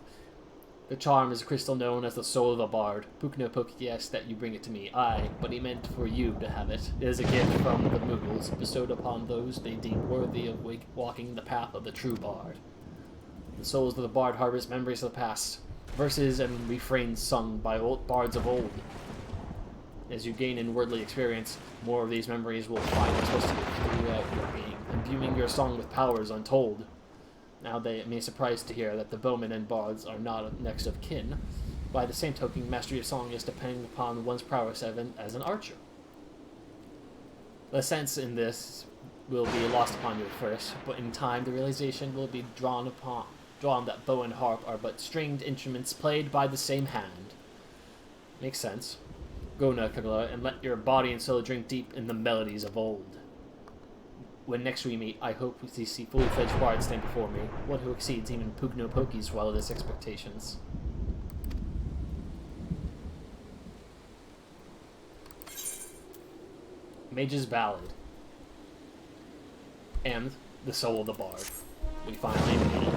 The charm is a crystal known as the soul of a bard. Pukno Poki asks that you bring it to me. Aye, but he meant for you to have it. It is a gift from the Moogles, bestowed upon those they deem worthy of walking the path of the true bard. The souls of the bard harbors memories of the past, verses and refrains sung by old bards of old. As you gain in wordly experience, more of these memories will find twisted throughout your being, imbuing your song with powers untold. Now they may surprise to hear that the bowmen and bards are not next of kin. By the same token, mastery of song is depending upon one's prowess as an archer. The sense in this will be lost upon you at first, but in time the realization will be drawn that bow and harp are but stringed instruments played by the same hand. Makes sense. Go now, Cocolata, and let your body and soul drink deep in the melodies of old. When next we meet, I hope we see fully fledged bard stand before me, one who exceeds even Pukno Poki's wildest expectations. Mage's Ballad. And the soul of the bard. We finally meet it.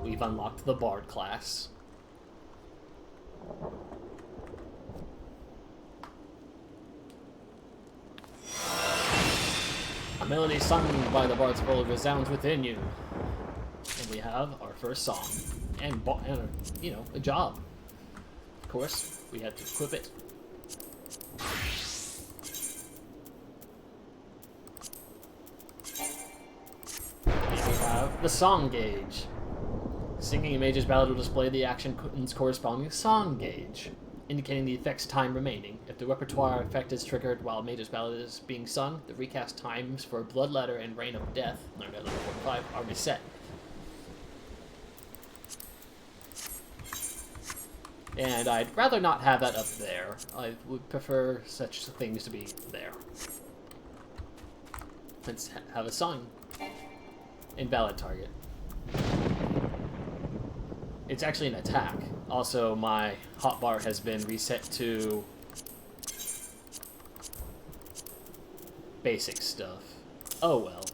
We've unlocked the bard class. A melody sung by the bards of old resounds within you. And we have our first song. And you know, a job. course. We had to equip it. And we have the song gauge. Singing a mage's ballad will display the action's corresponding song gauge, indicating the effect's time remaining. If the repertoire effect is triggered while mage's ballad is being sung, the recast times for Bloodletter and Reign of Death, learned at level 45, are reset. And I'd rather not have that up there. I would prefer such things to be there. Let's have a song. Invalid target. It's actually an attack. Also, my hotbar has been reset to basic stuff. Oh well.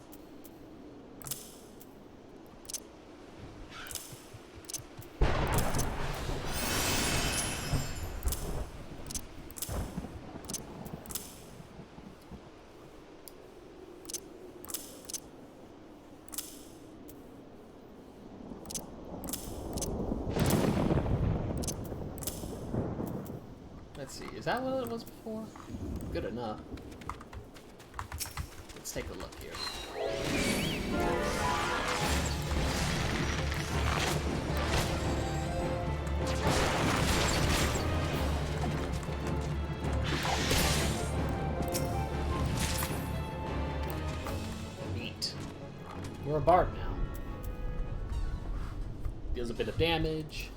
Let's see, is that what it was before? Good enough. Let's take a look here. Neat. We're a bard now. Deals a bit of damage.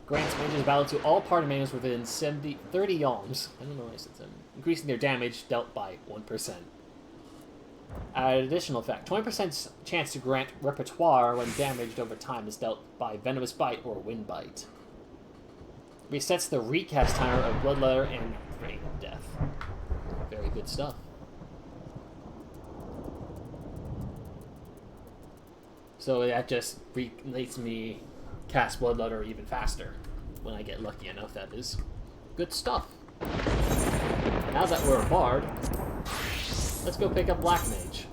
Grants mage's ballad to all party members within 30 yalms. I don't know why I said 7. Increasing their damage dealt by 1%. An additional effect: 20% chance to grant repertoire when damaged over time is dealt by Venomous Bite or Wind Bite. Resets the recast timer of Bloodletter and Reign of Death. Very good stuff. So that just lets me cast Bloodletter even faster when I get lucky enough, that is. Good stuff. Now that we're a bard, let's go pick up Black Mage.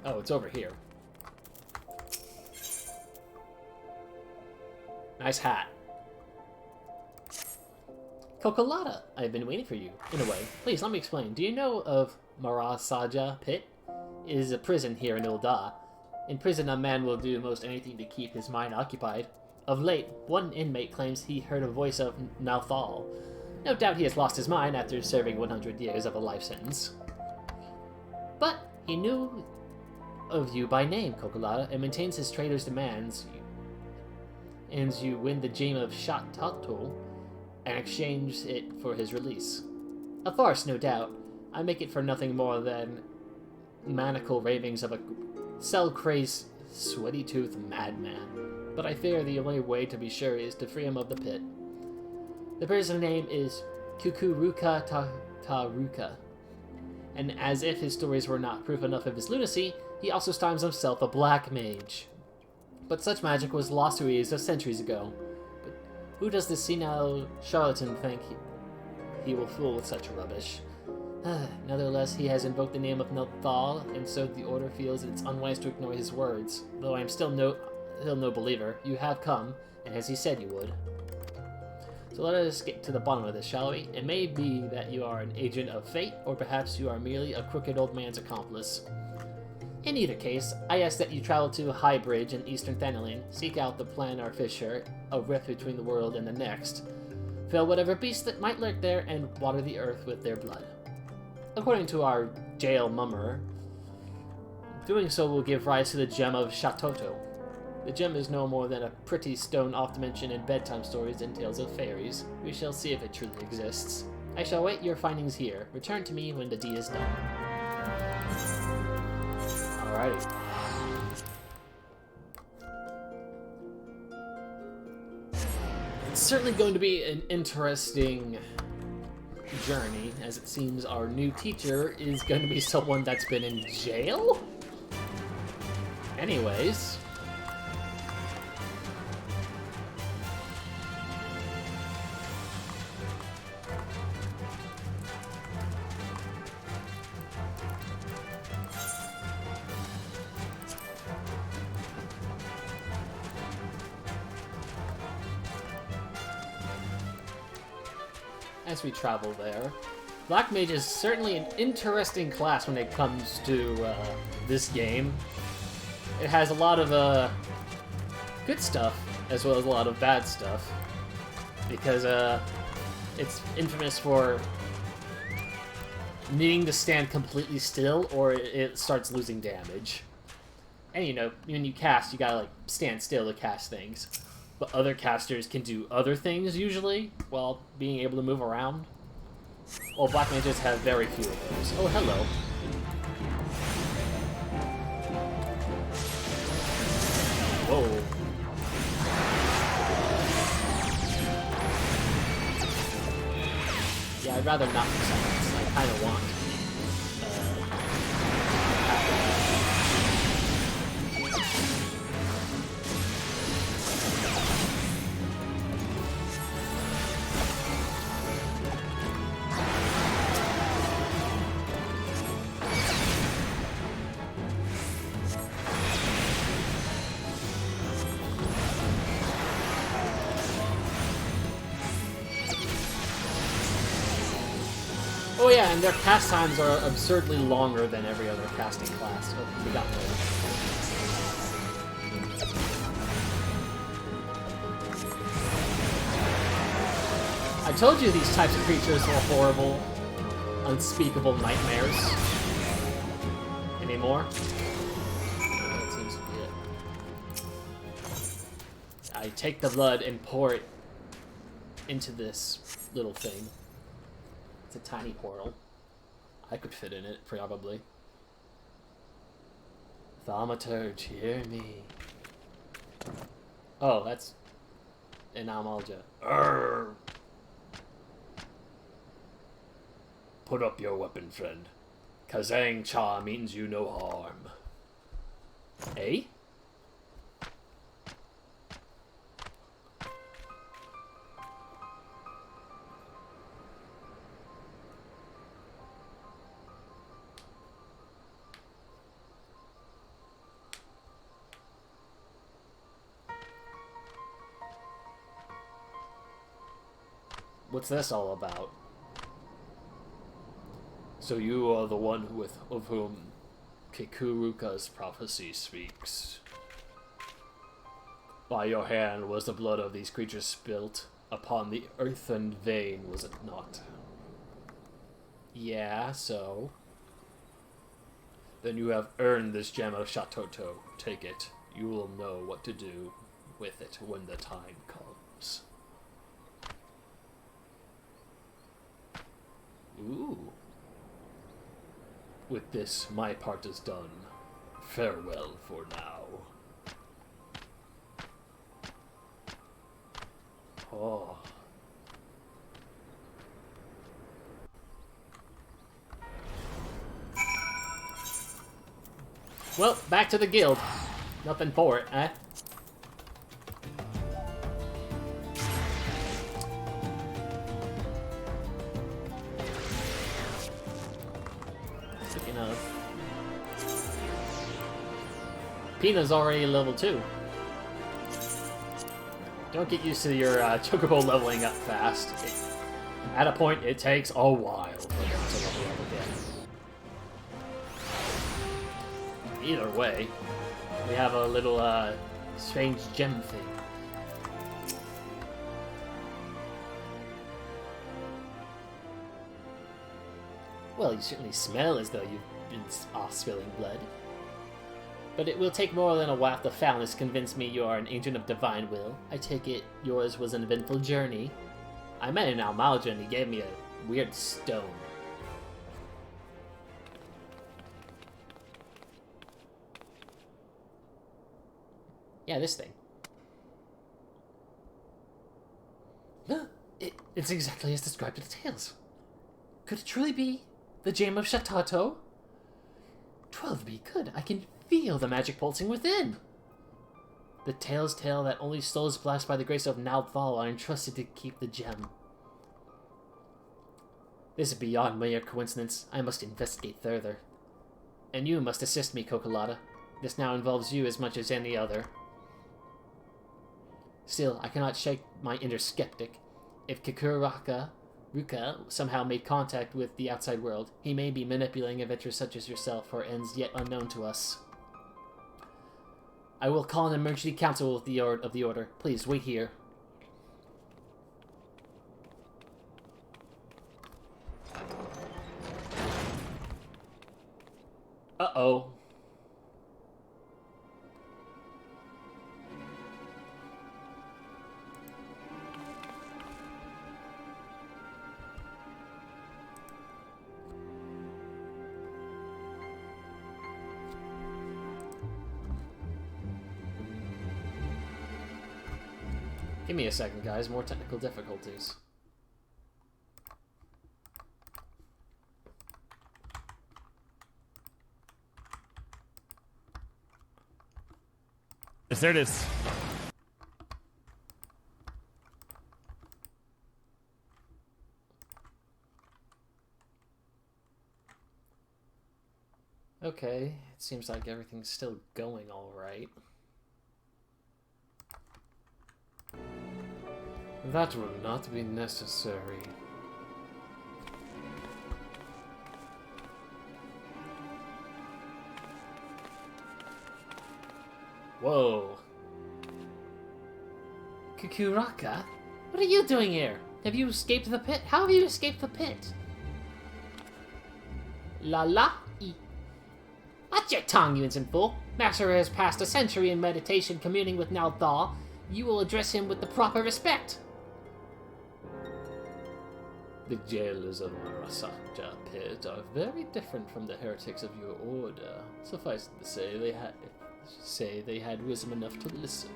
Oh, it's over here. Nice hat. Cocolata, I've been waiting for you, in a way. Please, let me explain. Do you know of Marasaja Pit? It is a prison here in Ul'dah. In prison, a man will do most anything to keep his mind occupied. Of late, one inmate claims he heard a voice of Nauthal. No doubt he has lost his mind after serving 100 years of a life sentence. But he knew of you by name, Cocolata, and maintains his traitor's demands. And you win the gem of Shatatul and exchange it for his release. A farce, no doubt. I make it for nothing more than maniacal ravings of a cell-crazed, sweaty-toothed madman. But I fear the only way to be sure is to free him of the pit. The prisoner's name is Kukuruka Taruka, and as if his stories were not proof enough of his lunacy, he also styles himself a black mage. But such magic was lost to ease of centuries ago. But who does this senile charlatan think he will fool with such rubbish? Nevertheless, he has invoked the name of Nauthal, and so the Order feels it's unwise to ignore his words. Though I am still no believer, you have come, and as he said you would. So let us get to the bottom of this, shall we? It may be that you are an agent of fate, or perhaps you are merely a crooked old man's accomplice. In either case, I ask that you travel to High Bridge in eastern Thanaline, seek out the Planar Fissure, a rift between the world and the next, fell whatever beasts that might lurk there, and water the earth with their blood. According to our jail mummer, doing so will give rise to the gem of Shatoto. The gem is no more than a pretty stone often mentioned in bedtime stories and tales of fairies. We shall see if it truly exists. I shall await your findings here. Return to me when the deed is done. Alrighty. it's certainly going to be an interesting journey, as it seems our new teacher is going to be someone that's been in jail? Anyways... as we travel there. Black Mage is certainly an interesting class when it comes to this game. It has a lot of good stuff, as well as a lot of bad stuff, because it's infamous for needing to stand completely still, or it starts losing damage. And you know, when you cast, you gotta like stand still to cast things. But other casters can do other things, usually, while being able to move around. Well, Black Mages have very few of those. Oh, hello. Whoa. Yeah, I'd rather not do silence. I kind of want... Oh yeah, and their cast times are absurdly longer than every other casting class. Oh, we got more. I told you these types of creatures were horrible, unspeakable nightmares. Any more? That seems to be it. I take the blood and pour it into this little thing. It's a tiny portal. I could fit in it, probably. Thaumaturge, hear me. Oh, that's an Amalja. Arrgh. Put up your weapon, friend. Kazang Cha means you no harm. Eh? What's this all about? So you are the one of whom Kikuruka's prophecy speaks. By your hand was the blood of these creatures spilt upon the earthen vein, was it not? Yeah, so? Then you have earned this gem of Shatoto. Take it. You will know what to do with it when the time comes. Ooh. With this, my part is done. Farewell for now. Oh. Well, back to the guild. Nothing for it, eh? Speaking of... Pina's already level 2. Don't get used to your Chocobo leveling up fast. At a point, it takes a while for them to level up again. Either way, we have a little strange gem thing. Well, you certainly smell as though you've been spilling blood. But it will take more than a waft of foulness to convince me you are an agent of divine will. I take it yours was an eventful journey. I met an Almalja and he gave me a weird stone. Yeah, this thing. It's exactly as described in the tales. Could it truly be the gem of Shatato? 12B, good. I can feel the magic pulsing within. The tales tell that only souls blessed by the grace of Nalthal are entrusted to keep the gem. This is beyond mere coincidence. I must investigate further. And you must assist me, Cocolata. This now involves you as much as any other. Still, I cannot shake my inner skeptic. If Ruka somehow made contact with the outside world, he may be manipulating adventurers such as yourself for ends yet unknown to us. I will call an emergency council of the order. Please, wait here. Uh-oh. Give me a second, guys. More technical difficulties.
Yes, there it is.
Okay, it seems like everything's still going all right.
That will not be necessary.
Whoa. Kukuraka? What are you doing here? Have you escaped the pit? How have you escaped the pit? La-la-e. Watch your tongue, you innocent fool. Master has passed a century in meditation communing with Nalthal. You will address him with the proper respect.
The jailers of Marasaja Pit are very different from the heretics of your order. Suffice it to say they had wisdom enough to listen.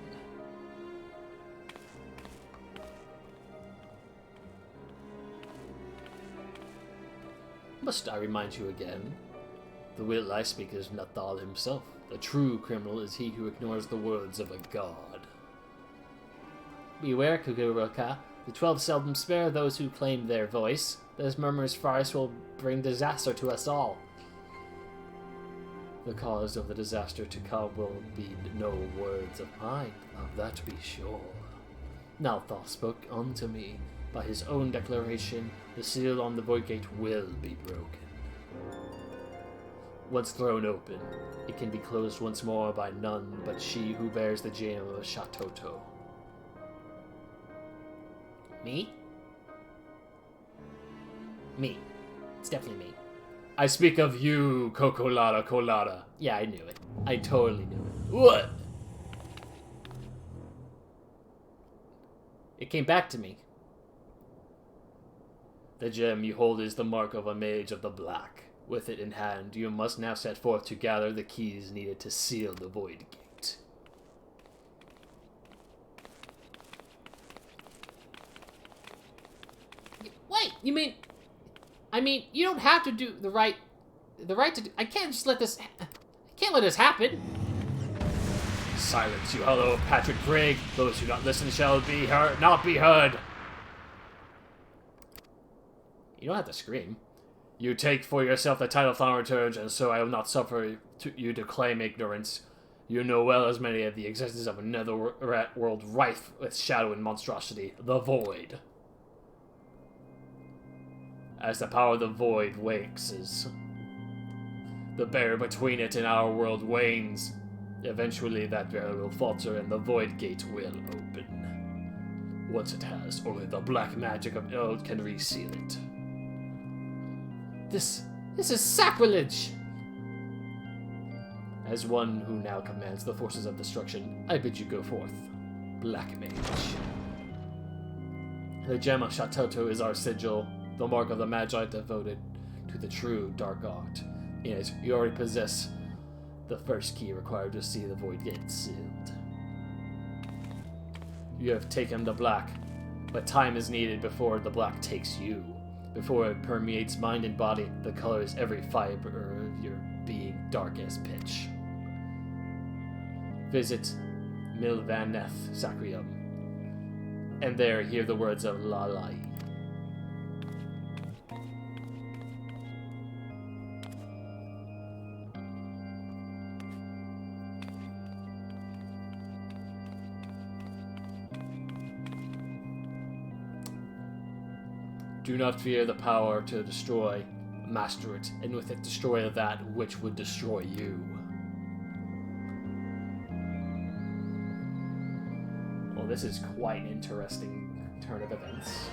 Must I remind you again? The will I speak is Nathal himself. The true criminal is he who ignores the words of a god.
Beware, Kukuroka. The 12 seldom spare those who claim their voice. This murmurous farce will bring disaster to us all.
The cause of the disaster to come will be no words of mine, of that be sure. Nalthal spoke unto me. By his own declaration, the seal on the void gate will be broken. Once thrown open, it can be closed once more by none but she who bears the gem of Shatoto.
Me? Me. It's definitely me.
I speak of you, Cocolata Colata.
Yeah, I knew it. I totally knew it.
What?
It came back to me.
The gem you hold is the mark of a mage of the black. With it in hand, you must now set forth to gather the keys needed to seal the void gate.
Wait, you mean... I mean, you don't have to do the right to... I can't just let this... I can't let this happen.
Silence, you hollow Patrick Brigg. Those who not listen shall be heard, not be heard.
You don't have to scream.
You take for yourself the title of thaumaturge, and so I will not suffer you to claim ignorance. You know well as many of the existence of another world rife with shadow and monstrosity, the Void. As the power of the Void waxes, the barrier between it and our world wanes. Eventually that barrier will falter and the Void Gate will open. Once it has, only the black magic of Eld can reseal it.
This is sacrilege!
As one who now commands the forces of destruction, I bid you go forth, Black Mage. The gem of Shatoto is our sigil, the mark of the Magi devoted to the true dark art. In it, you already possess the first key required to see the Void Gate sealed. You have taken the black,
But time is needed before the black takes you. Before it permeates mind and body, the colors every fiber of your being dark as pitch. Visit Milvaneth Sacrium, and there hear the words of Lalai. Do not fear the power to destroy, master it, and with it destroy that which would destroy you. Well, this is quite an interesting turn of events.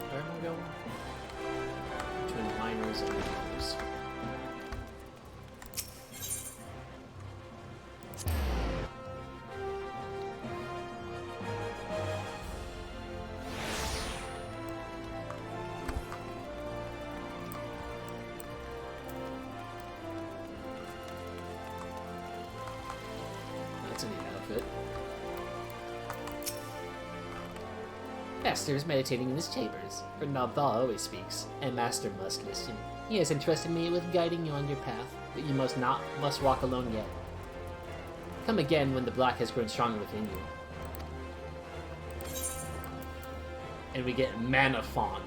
Where am I going? Between miners and leaders.
Master is meditating in his chambers, for Nabdha always speaks, and Master must listen. He has entrusted me with guiding you on your path, but you must walk alone yet. Come again when the black has grown stronger within you.
And we get Mana Fawn.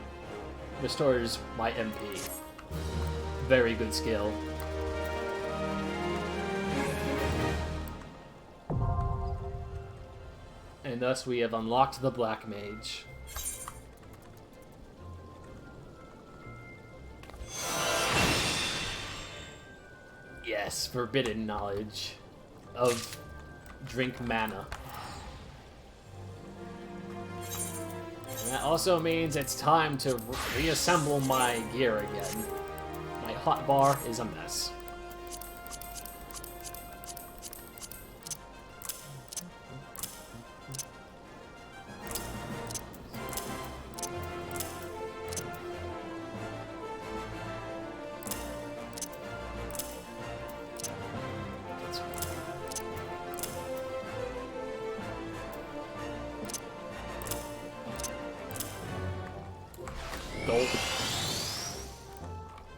Restores my MP. Very good skill. And thus we have unlocked the Black Mage. Yes, forbidden knowledge of drink mana. And that also means it's time to reassemble my gear again. My hotbar is a mess.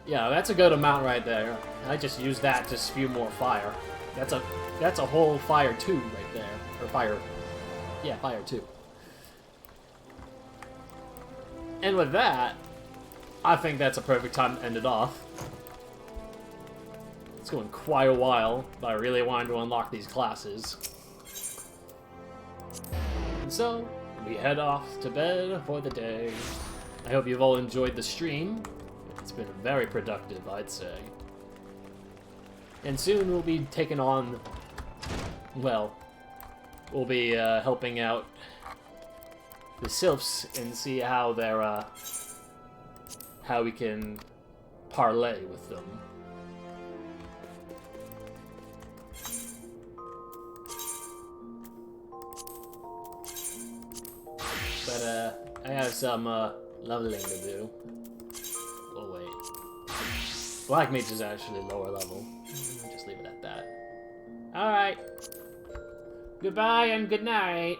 Yeah, that's a good amount right there. I just used that to spew more fire. That's a whole fire 2 right there. Or fire... Yeah, fire 2. And with that, I think that's a perfect time to end it off. It's going quite a while, but I really wanted to unlock these classes. And so, we head off to bed for the day. I hope you've all enjoyed the stream. It's been very productive, I'd say. And soon we'll be taking on... Well, we'll be helping out the Sylphs and see how they're... how we can parlay with them. But I have some leveling to do. Oh wait. Black Mage is actually lower level. I'll just leave it at that. Alright. Goodbye and good night.